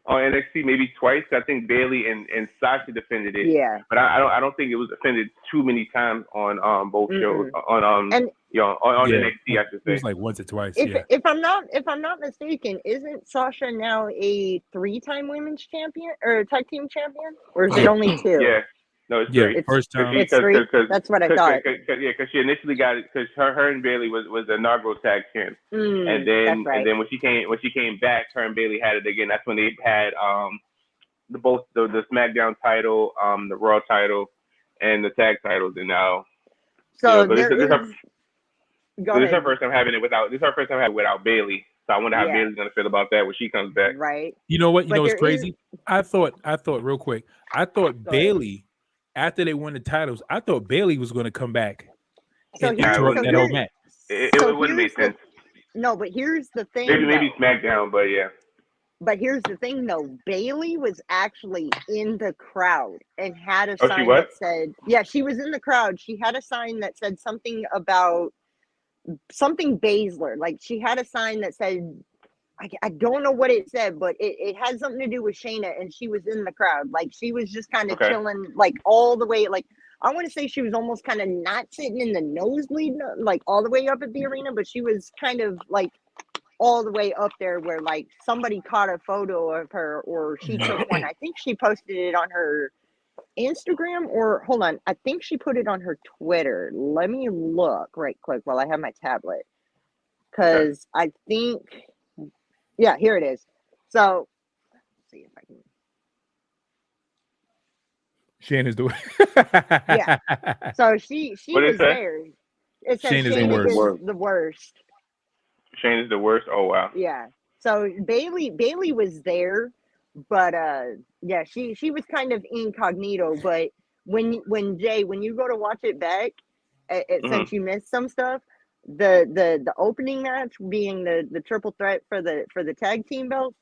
NXT, maybe twice. I think Bayley and Sasha defended it. Yeah. But I don't think it was defended too many times on both shows on NXT. I should say it was like once or twice. If I'm not mistaken, isn't Sasha now a 3-time women's champion or tag team champion, or is it only 2? Yeah. No, it's 3. First time. It's 3. That's what I thought. Because she initially got it because her and Bayley was the inaugural tag champ, and then when she came back, her and Bayley had it again. That's when they had both the SmackDown title, the Raw title, and the tag titles, and now. So this is her first time having it without. This is her first time having it without Bayley. So I wonder how Bayley's gonna feel about that when she comes back. Right. You know what? You know what's crazy? I thought real quick. I thought Bayley, after they won the titles, I thought Bayley was going to come back and interrupt that whole match. It wouldn't make sense. No, but here's the thing. Maybe SmackDown, but yeah. But here's the thing, though. Bayley was actually in the crowd and had a sign she was? that said, "Yeah, she was in the crowd." She had a sign that said something about something Baszler. Like she had a sign that said, I don't know what it said, but it had something to do with Shayna, and she was in the crowd. Like she was just kind of chilling, like all the way. Like I want to say she was almost kind of not sitting in the nosebleed, like all the way up at the arena, but she was kind of like all the way up there where like somebody caught a photo of her, or she took one. I think she posted it on her Instagram, or hold on, I think she put it on her Twitter. Let me look right quick while I have my tablet, because I think. Yeah, here it is. So, let's see if I can. Shayna's the Yeah. So she was there. It says Shayna's the worst. Shayna's the worst. Oh wow. Yeah. So Bayley was there, but yeah, she was kind of incognito. But when you go to watch it back, since you missed some stuff. The opening match being the triple threat for the tag team belt,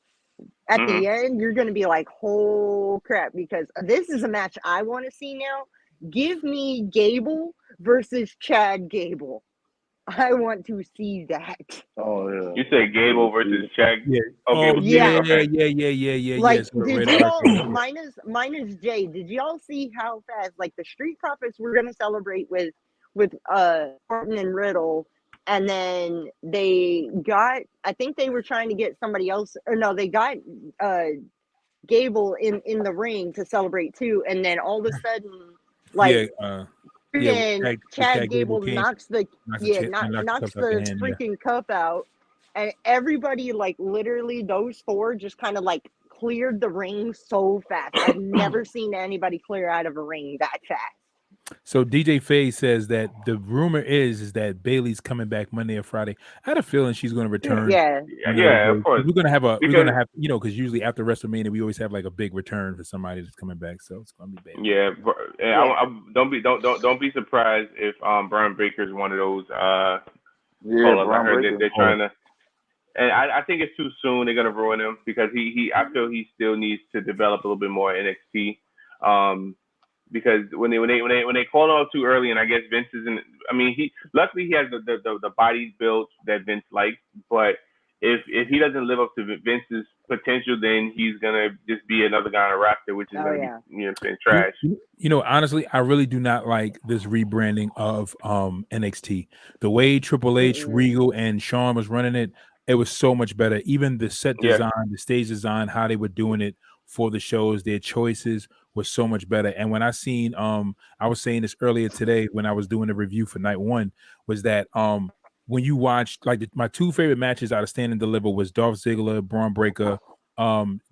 at the end you're going to be like, oh crap, because this is a match I want to see now. Give me Gable versus Chad Gable. I want to see that. Oh yeah. You say Gable versus Chad? Yeah. Yeah. Like, yes, did y'all minus Jay? Did y'all see how fast like the Street Profits were going to celebrate with Orton and Riddle, and then they got, I think they were trying to get somebody else, or no, they got Gable in the ring to celebrate too, and then all of a sudden, like Chad Gable knocks the freaking cup out, and everybody, like literally those four just kind of like cleared the ring so fast. I've never seen anybody clear out of a ring that fast. So DJ Faye says that the rumor is that Bayley's coming back Monday or Friday. I had a feeling she's going to return. Yeah, of course. We're gonna have because usually after WrestleMania we always have like a big return for somebody that's coming back. So it's going to be Bayley. Yeah, don't be surprised if Brian Baker is one of those. They're trying to. And I think it's too soon. They're gonna ruin him because I feel he still needs to develop a little bit more NXT. because when they call off too early, and I guess Vince isn't. I mean, luckily he has the body built that Vince likes, but if he doesn't live up to Vince's potential, then he's gonna just be another guy on a roster, which is gonna be, you know what I'm saying, trash. You know, honestly, I really do not like this rebranding of NXT. The way Triple H, Regal, and Shawn was running it, it was so much better. Even the set design, the stage design, how they were doing it for the shows, their choices was so much better. And when I seen, I was saying this earlier today when I was doing a review for night one, was that when you watch, like, my two favorite matches out of Stand and Deliver was Dolph Ziggler, Braun Breaker,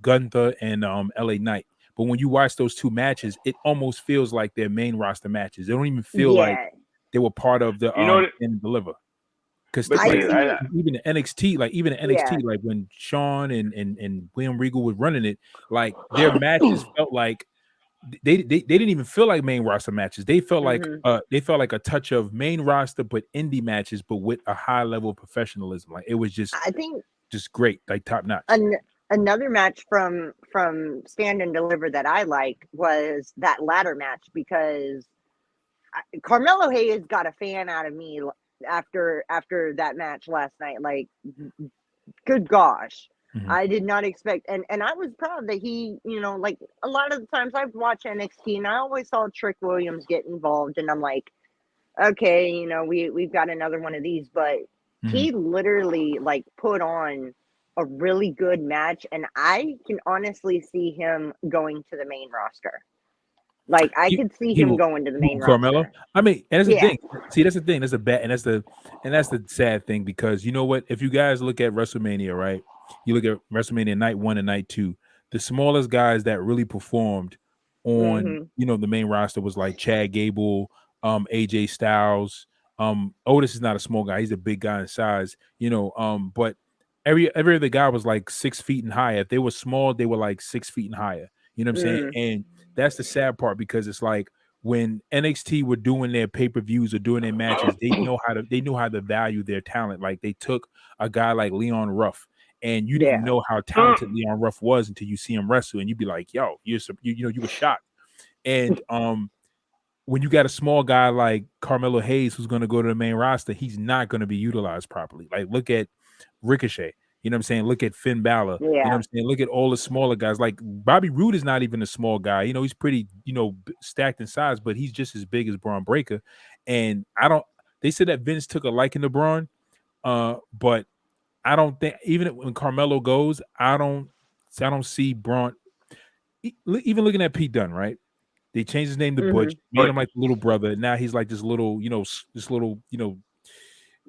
Gunther, and LA Knight. But when you watch those two matches, it almost feels like they're main roster matches. They don't even feel like they were part of the Stand and Deliver. Because even the NXT, like when Shawn and William Regal was running it, like their matches felt like they didn't even feel like main roster matches. They felt like a touch of main roster but indie matches, but with a high level of professionalism. Like it was just, I think, just great, like top notch. Another match from Stand and Deliver that I like was that ladder match, because Carmelo Hayes got a fan out of me after that match last night. Like, good gosh. I did not expect, and I was proud that he, you know, like a lot of the times I've watched NXT and I always saw Trick Williams get involved, and I'm like, okay, you know, we've got another one of these, but he literally like put on a really good match, and I can honestly see him going to the main roster. Like I could see him going to the main Carmelo roster. I mean, and that's the thing. See, that's the thing. That's the sad thing, because you know what? If you guys look at WrestleMania, right? You look at WrestleMania night 1 and night 2, the smallest guys that really performed on, you know, the main roster was like Chad Gable, AJ Styles. Otis is not a small guy; he's a big guy in size, you know. But every other guy was like 6 feet and higher. If they were small, they were like 6 feet and higher. You know what I'm saying? And that's the sad part, because it's like when NXT were doing their pay-per-views or doing their matches, they know how to value their talent. Like they took a guy like Leon Ruff. And you didn't know how talented Leon Ruff was until you see him wrestle, and you'd be like, "Yo, you were shocked." And when you got a small guy like Carmelo Hayes who's going to go to the main roster, he's not going to be utilized properly. Like, look at Ricochet. You know what I'm saying? Look at Finn Balor. You know what I'm saying? Look at all the smaller guys. Like Bobby Roode is not even a small guy. You know, he's pretty, you know, stacked in size, but he's just as big as Braun Breaker. And they said that Vince took a liking to Braun, but I don't think, even when Carmelo goes, I don't see Braun. Even looking at Pete Dunne, right? They changed his name to Butch, made him like the little brother. Now he's like this little, you know,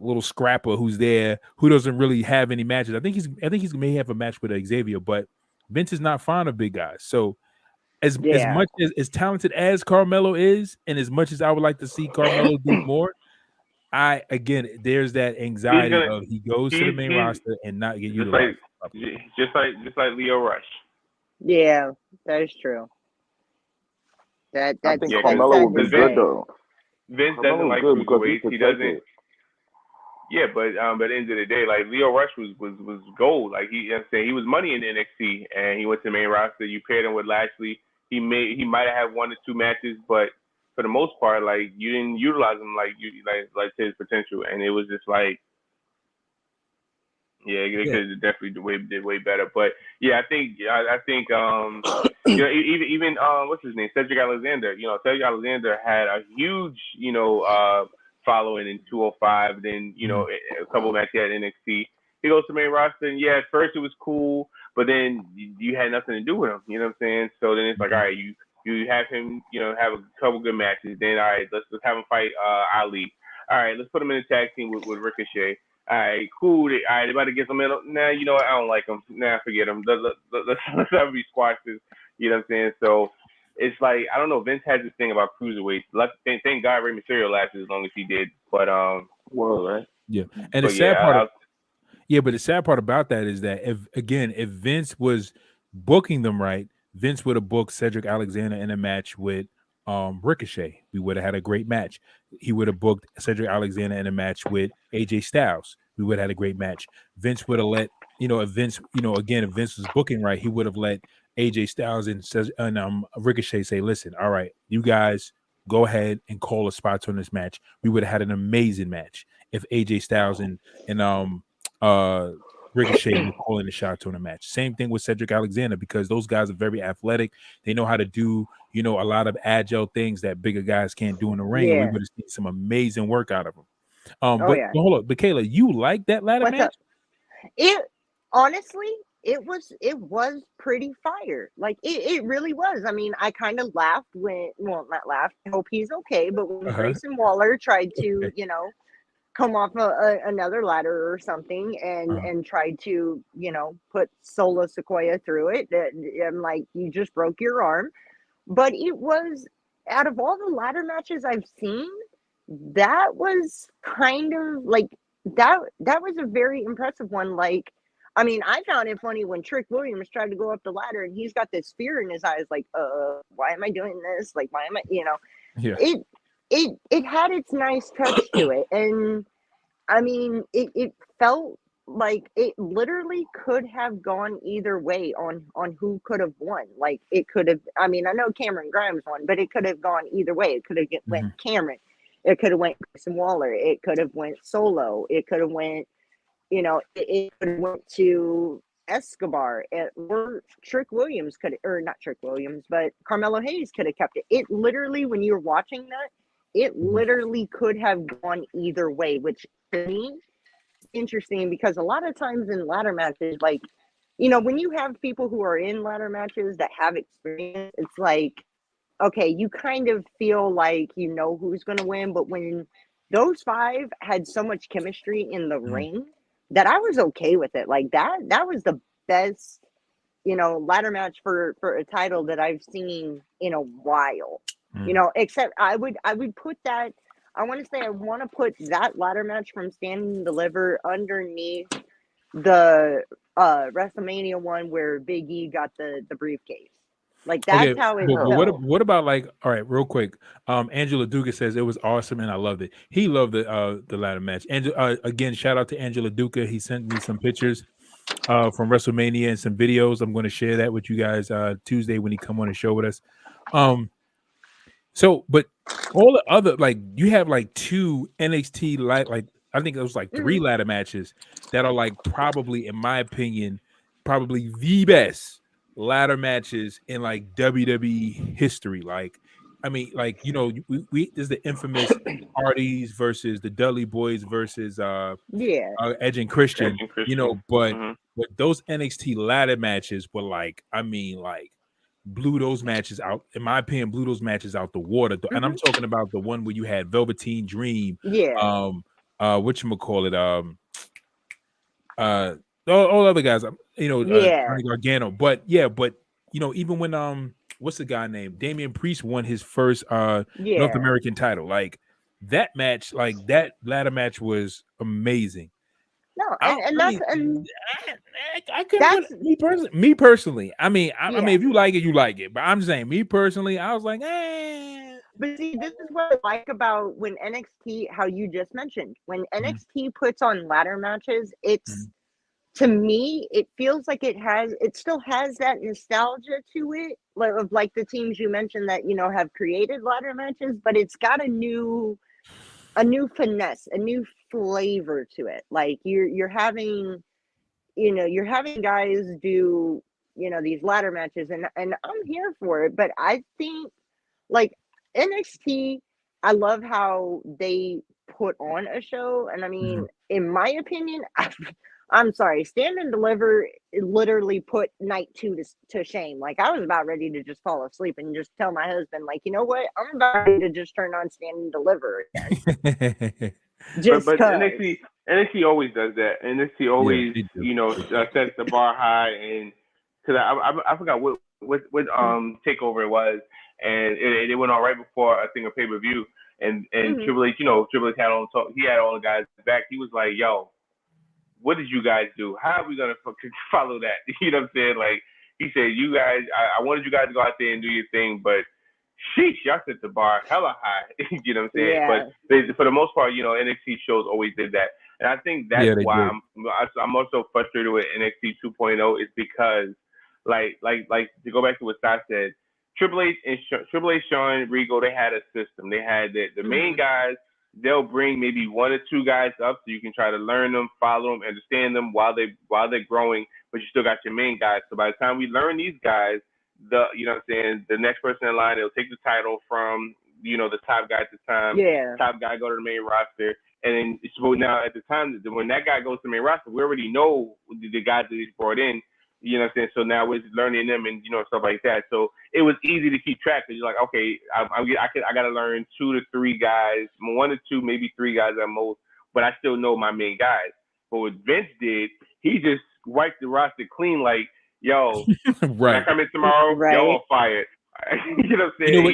little scrapper who's there, who doesn't really have any matches. I think he's may have a match with Xavier, but Vince is not fond of big guys. So as much as talented as Carmelo is, and as much as I would like to see Carmelo do more, there's that anxiety of he goes to the main roster and not get utilized. Just like Leo Rush. Yeah, that is true. I think Carmelo would be good though. Vince doesn't like cruiserweights. He doesn't. Yeah, but at the end of the day, like Leo Rush was gold. Like he was money in NXT, and he went to the main roster. You paired him with Lashley. He might have had 1 or 2 matches, but for the most part, like you didn't utilize him like to his potential, and it was just like, they could have definitely did way better. But yeah, I think you know, even what's his name, Cedric Alexander. You know, Cedric Alexander had a huge, you know, following in 205. Then, you know, a couple of matches at NXT. He goes to the main roster, and at first it was cool, but then you had nothing to do with him. You know what I'm saying? So then it's like, all right, you have him, you know, have a couple good matches. Then, all right, let's have him fight Ali. All right, let's put him in a tag team with Ricochet. All right, cool. All right, they about to get some in. Nah, you know what? I don't like him. Nah, forget him. Let's have him be squashed. You know what I'm saying? So it's like, I don't know. Vince has this thing about cruiserweights. Thank God Rey Mysterio lasted as long as he did. But right? Yeah, and the sad part. But the sad part about that is that if Vince was booking them right, Vince would have booked Cedric Alexander in a match with Ricochet. We would have had a great match. He would have booked Cedric Alexander in a match with AJ Styles. We would have had a great match. Vince would have let if Vince, again, if Vince was booking right, he would have let AJ Styles and Ricochet say, listen, all right, you guys go ahead and call a spot on this match. We would have had an amazing match if AJ Styles and Ricochet were calling the shots on the match. Same thing with Cedric Alexander, because those guys are very athletic. They know how to do, a lot of agile things that bigger guys can't do in the ring. And we would have seen some amazing work out of them. But hold up, but Kayla, you like that ladder match? It honestly, it was pretty fire. Like it really was. I mean, I kind of laughed not laughed. I hope he's okay. But when Grayson Waller tried to, come off another ladder or something and tried to, put Solo Sequoia through it, I'm like, you just broke your arm. But it was, out of all the ladder matches I've seen, that was kind of like that was a very impressive one. Like, I mean, I found it funny when Trick Williams tried to go up the ladder and he's got this fear in his eyes, like, why am I doing this? Like, why am I, it had its nice touch to it. And I mean, it felt like it literally could have gone either way on who could have won. Like, it could have, I mean, I know Cameron Grimes won, but it could have gone either way. It could have went Cameron. It could have went Grayson Waller. It could have went Solo. It could have went, it could have went to Escobar, or Trick Williams not Trick Williams, but Carmelo Hayes could have kept it. It literally, when you're watching that, it literally could have gone either way, which to me is interesting, because a lot of times in ladder matches, like, when you have people who are in ladder matches that have experience, it's like, okay, you kind of feel like who's going to win. But when those five had so much chemistry in the ring, that I was okay with it. Like, that was the best, ladder match for a title that I've seen in a while. Except I would put that, I want to put that ladder match from Stand and Deliver underneath the WrestleMania one where Big E got the briefcase. Like, that's how it felt. What about, like, all right, real quick, Angela Duca says it was awesome and I loved it. He loved the ladder match. And again, shout out to Angela Duca. He sent me some pictures from WrestleMania and some videos. I'm going to share that with you guys Tuesday when he come on and show with us. So, but all the other, like, you have like two NXT like I think it was like 3 ladder matches that are, like, probably, in my opinion, probably the best ladder matches in, like, WWE history. Like, I mean, like, we there's the infamous Hardys versus the Dudley Boys versus Edge and Christian, but those NXT ladder matches were, like, I mean, like, blew those matches out, in my opinion, out the water. And I'm talking about the one where you had Velveteen Dream, whatchamacallit, all other guys, Gargano. But even when what's the guy named Damian Priest won his first North American title, like, that match, like, that ladder match was amazing. No, and I couldn't. Me personally. I mean, I mean, if you like it, you like it. But I'm saying, me personally, I was like, But see, this is what I like about when NXT, how you just mentioned, when NXT puts on ladder matches, it's to me, it feels like it still has that nostalgia to it, of like the teams you mentioned that have created ladder matches, but it's got a new finesse, a new flavor to it. Like, you're having guys do these ladder matches, and I'm here for it. But I think, like, NXT, I love how they put on a show, and I mean, in my opinion, I'm sorry, Stand and Deliver literally put night 2 to shame. Like, I was about ready to just fall asleep and just tell my husband, like, you know what, I'm about ready to just turn on Stand and Deliver again. but NXT always does that. NXT always, sets the bar high, and because I forgot what takeover it was, and it went on right before, I think, a pay-per-view, and Triple H, Triple H had he had all the guys back. He was like, yo, what did you guys do? How are we gonna follow that? You know what I'm saying? Like, he said, you guys, I wanted you guys to go out there and do your thing, but sheesh, y'all set the bar hella high. You know what I'm saying? Yeah. But for the most part, NXT shows always did that. And I think that's why did. I'm also frustrated with NXT 2.0 is because like to go back to what Scott said, Triple H, Shawn, Regal, they had a system. They had the main guys. They'll bring maybe 1 or 2 guys up so you can try to learn them, follow them, understand them while they're growing. But you still got your main guys. So by the time we learn these guys, the next person in line, they'll take the title from the top guy at the time. Yeah. Top guy go to the main roster, and then so now at the time when that guy goes to the main roster, we already know the guys that he's brought in. You know what I'm saying? So now we're learning them and stuff like that. So it was easy to keep track because you're like, okay, I got to learn 2 to 3 guys, 1 to 2, maybe 3 guys at most, but I still know my main guys. But what Vince did, he just wiped the roster clean. Like, yo, when I come in tomorrow, y'all are fired. You know what I'm saying?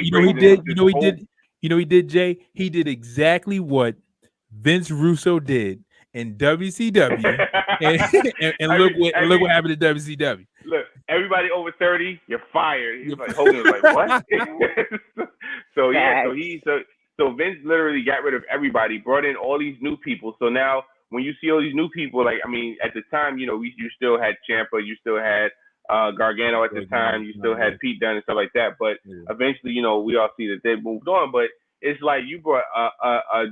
He did, Jay. He did exactly what Vince Russo did in WCW, and look what happened to WCW. Look, everybody over 30, you're fired. He was like, Hogan was like, what? So Vince literally got rid of everybody, brought in all these new people. So now when you see all these new people, like, I mean, at the time, you still had Ciampa, you still had Gargano at the time, you still had Pete Dunne and stuff like that. But eventually, we all see that they moved on. But it's like you brought a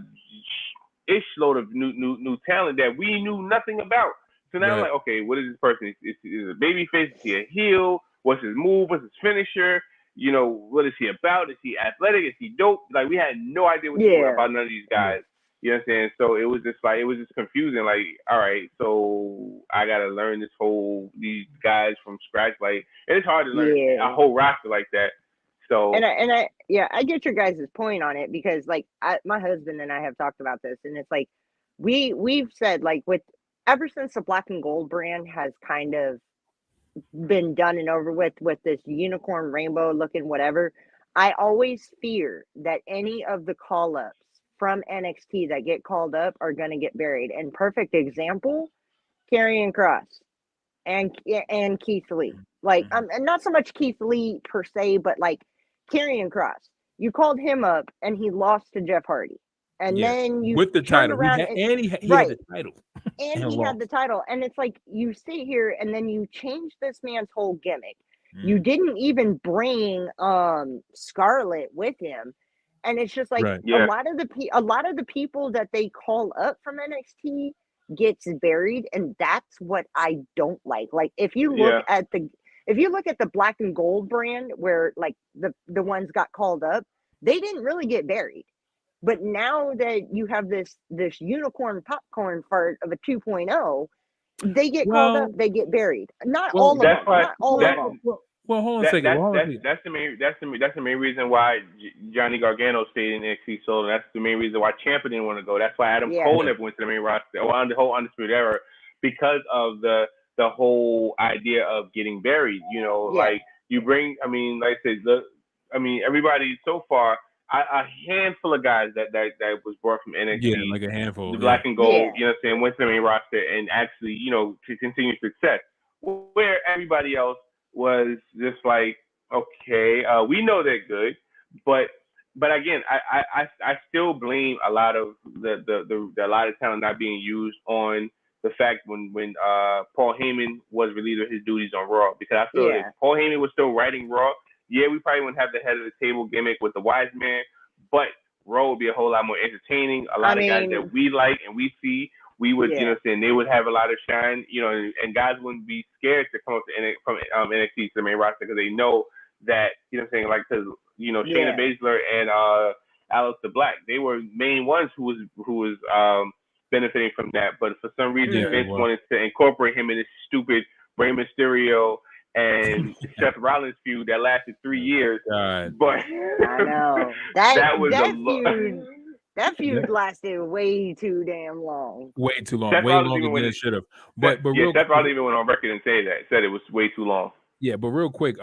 ish load of new talent that we knew nothing about. So now I'm like, okay, what is this person? Is a babyface? Is he a heel? What's his move? What's his finisher? What is he about? Is he athletic? Is he dope? Like, we had no idea what to do about none of these guys. You know what I'm saying? So it was just confusing. Like, all right, so I gotta learn these guys from scratch. Like, and it's hard to learn a whole roster like that. So I get your guys' point on it because like my husband and I have talked about this, and it's like we've said like ever since the Black and Gold brand has kind of been done and over with this unicorn rainbow looking whatever, I always fear that any of the call-ups from NXT that get called up are going to get buried. And perfect example, Karrion Kross and Keith Lee. Like, and not so much Keith Lee per se, but like Karrion Kross. You called him up and he lost to Jeff Hardy. And then you with the title, around he had the title. And he had the title. And it's like you sit here and then you change this man's whole gimmick. You didn't even bring Scarlett with him. And it's just like a lot of the people that they call up from NXT gets buried, and that's what I don't like. Like if you look at the Black and Gold brand where like the ones got called up, they didn't really get buried. But now that you have this unicorn popcorn fart of a 2.0, they get called up, they get buried. Not all of them. Well, hold on a second. That's the main reason why Johnny Gargano stayed in NXT solo. That's the main reason why Ciampa didn't want to go. That's why Adam Cole never went to the main roster on the whole Undisputed Era, because of the whole idea of getting buried. Like you bring. I mean, like I said, everybody so far. A handful of guys that was brought from NXT. Yeah, like a handful. The Black and Gold, you know what I'm saying, went to the main roster and actually, to continue success. Where everybody else was just like, okay, we know they're good, but again, I still blame a lot of a lot of talent not being used on the fact when Paul Heyman was relieved of his duties on Raw, because I feel that Paul Heyman was still writing Raw. Yeah, we probably wouldn't have the head of the table gimmick with the wise man, but Raw would be a whole lot more entertaining. A lot of guys that we like and we see, we would, they would have a lot of shine, and guys wouldn't be scared to come up from NXT to the main roster because they know that, like, because, Shayna Baszler and Aleister Black, they were main ones who was benefiting from that. But for some reason, Vince wanted to incorporate him in this stupid Rey Mysterio and Seth Rollins feud that lasted 3 years. God. But I know that feud lasted way too damn long. Way too long. Seth way Rollins longer than it should have. But Seth Rollins even went on record and said it was way too long. Yeah, but real quick,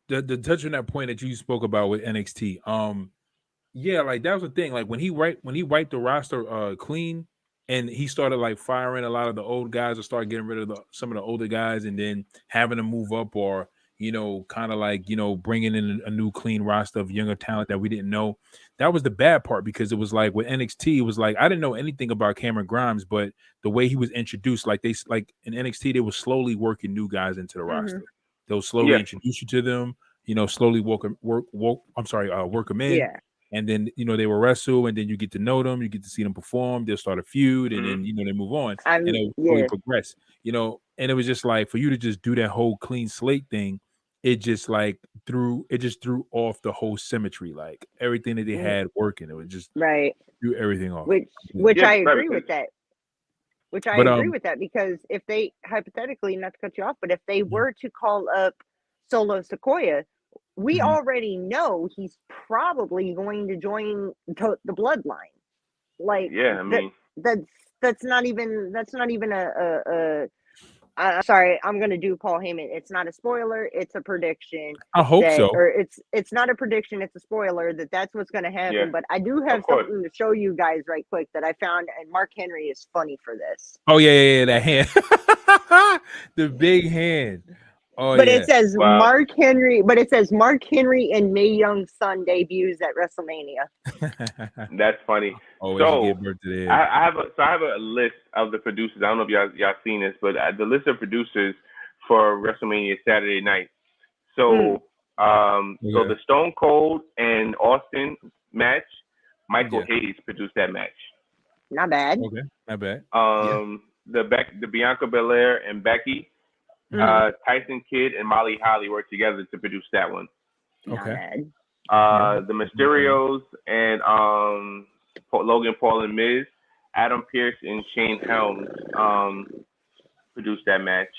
the touch on that point that you spoke about with NXT, like that was the thing. Like when he wiped the roster clean, and he started like firing a lot of the old guys, or started getting rid of some of the older guys, and then having them move up, or kind of like, bringing in a new clean roster of younger talent that we didn't know. That was the bad part, because it was like with NXT, it was like I didn't know anything about Cameron Grimes, but the way he was introduced, like in NXT, they were slowly working new guys into the roster. They'll slowly introduce you to them, slowly work them in. Yeah. And then, they will wrestle, and then you get to know them, you get to see them perform, they'll start a feud, and then, they move on, and they'll slowly progress, and it was just like, for you to just do that whole clean slate thing, it just threw off the whole symmetry, like everything that they had working. It was just threw everything off. Which I agree with that. I agree with that, because if they hypothetically, not to cut you off, but if they were to call up Solo Sikoa, we already know he's probably going to join the bloodline. Like, that's not even a sorry, I'm gonna do Paul Heyman. It's not a spoiler, it's a prediction. I hope so. Or it's not a prediction, it's a spoiler that's what's gonna happen. Yeah. But I do have something to show you guys right quick that I found, and Mark Henry is funny for this. Oh yeah, that hand. The big hand. Oh, but it says Mark Henry, and Mae Young's son debuts at WrestleMania. That's funny. So I have a list of the producers. I don't know if y'all seen this, but the list of producers for WrestleMania Saturday night. So so the Stone Cold and Austin match, Michael Hayes produced that match. Not bad. Okay, not bad. The Bianca Belair and Becky. Tyson Kidd and Molly Holly worked together to produce that one. Okay. The Mysterios and Logan Paul and Miz, Adam Pearce and Shane Helms produced that match.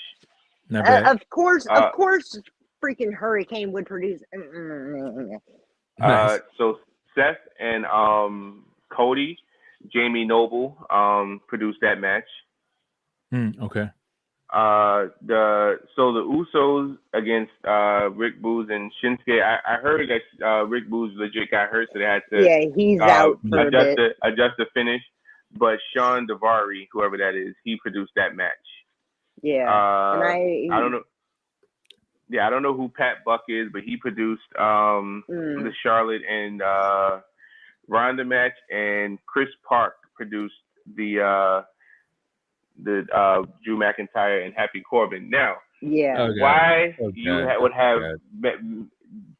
Not bad. Of course, freaking Hurricane would produce. Nice. So Seth and Cody, Jamie Noble produced that match. Okay. The Usos against Rick Boogs and Shinsuke. I heard that Rick Boogs legit got hurt, so they had to he's out for adjust the finish. But Sean Daivari, whoever that is, he produced that match. Yeah, and I don't know. Yeah, I don't know who Pat Buck is, but he produced the Charlotte and Ronda match, and Chris Park produced the Drew McIntyre and Happy Corbin. Now, why would have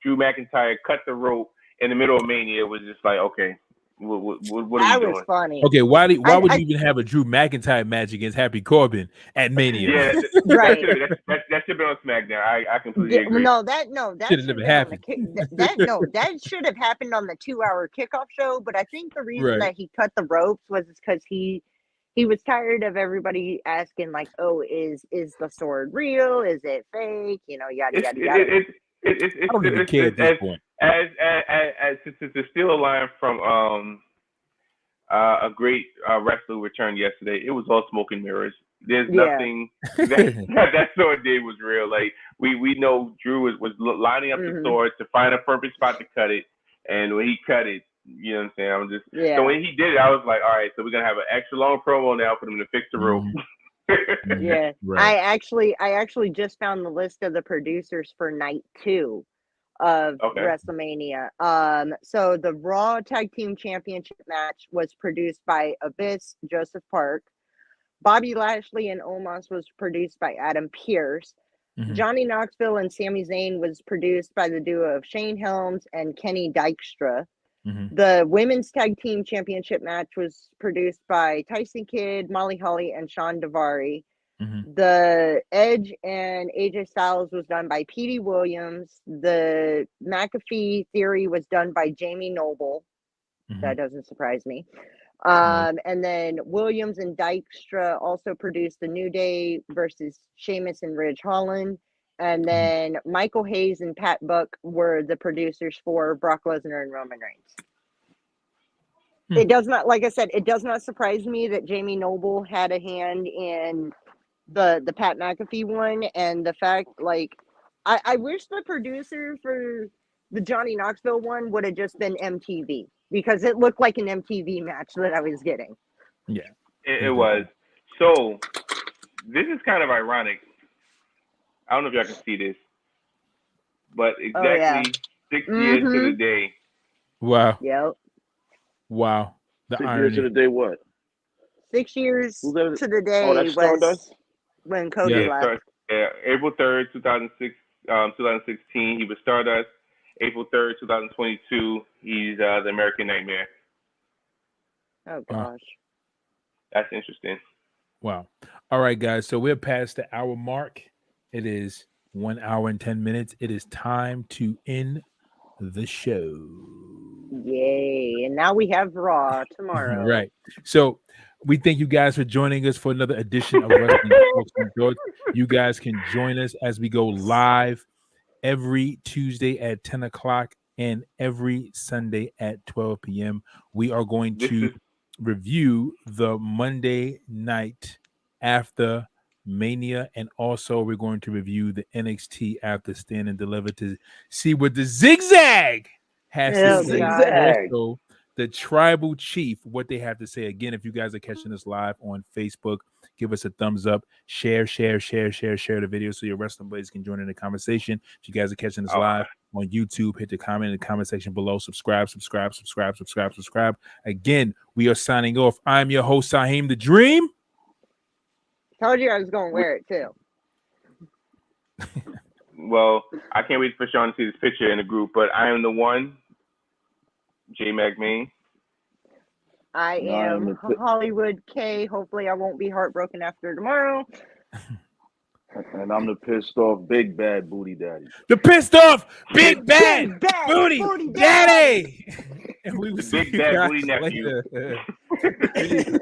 Drew McIntyre cut the rope in the middle of Mania was just like, okay, what are you doing? That was funny. Okay, why would you even have a Drew McIntyre match against Happy Corbin at Mania? Yeah, right. That should have been on SmackDown. I completely agree. That should have never happened. That should have happened on the 2-hour kickoff show. But I think the reason that he cut the ropes was because he was tired of everybody asking, like, "Oh, is the sword real? Is it fake? Yada yada yada." I don't even care at this point. As to steal a line from a great wrestler returned yesterday, it was all smoke and mirrors. There's nothing that sword did was real. Like we know Drew was lining up the sword to find a perfect spot to cut it, and when he cut it, you know what I'm saying? I'm just so when he did it, I was like, all right, so we're gonna have an extra long promo now for them to fix the rope. Yeah, right. I actually just found the list of the producers for night 2 of WrestleMania. So the Raw Tag Team Championship match was produced by Abyss, Joseph Park. Bobby Lashley and Omos was produced by Adam Pearce. Johnny Knoxville and Sami Zayn was produced by the duo of Shane Helms and Kenny Dykstra. The Women's Tag Team Championship match was produced by Tyson Kidd, Molly Holly, and Sean Daivari. The Edge and AJ Styles was done by Petey Williams. The McAfee Theory was done by Jamie Noble. That doesn't surprise me. And then Williams and Dykstra also produced the New Day versus Sheamus and Ridge Holland. And then Michael Hayes and Pat Buck were the producers for Brock Lesnar and Roman Reigns. It does not, like I said, it does not surprise me that Jamie Noble had a hand in the Pat McAfee one. And the fact, like, I wish the producer for the Johnny Knoxville one would have just been MTV, because it looked like an MTV match that I was getting. Yeah, it was. So this is kind of ironic. I don't know if y'all can see this. but exactly 6 years to the day. Wow. Yep. Wow. The 6 irony. years to the day. What? 6 years to the day that's Stardust? was when Cody left. April 3rd, 2016, he was Stardust. April 3rd, 2022, he's the American Nightmare. Oh gosh. That's interesting. Wow. All right, guys. So we're past the hour mark. It is 1 hour and 10 minutes. It is time to end the show. Yay. And now we have Raw tomorrow. Right. So we thank you guys for joining us for another edition of Wrestling Talks and Shorts. You guys can join us as we go live every Tuesday at 10 o'clock and every Sunday at 12 p.m. We are going to review the Monday night after Mania, and also we're going to review the NXT after Stand and Deliver to see what the Zigzag has to say. Also, the Tribal Chief, what they have to say. Again, if you guys are catching us live on Facebook, give us a thumbs up, share the video so your wrestling buddies can join in the conversation. If you guys are catching us live on YouTube, hit the comment in the comment section below. Subscribe. Again, we are signing off. I'm your host, Saheem the Dream. Told you I was going to wear it too. Well, I can't wait for Sean to see this picture in the group, but I am the one, J McMahon. I am Hollywood K. Hopefully I won't be heartbroken after tomorrow. And I'm the pissed off big bad booty daddy. The pissed off big bad booty daddy. And we will see big bad booty nephew. later.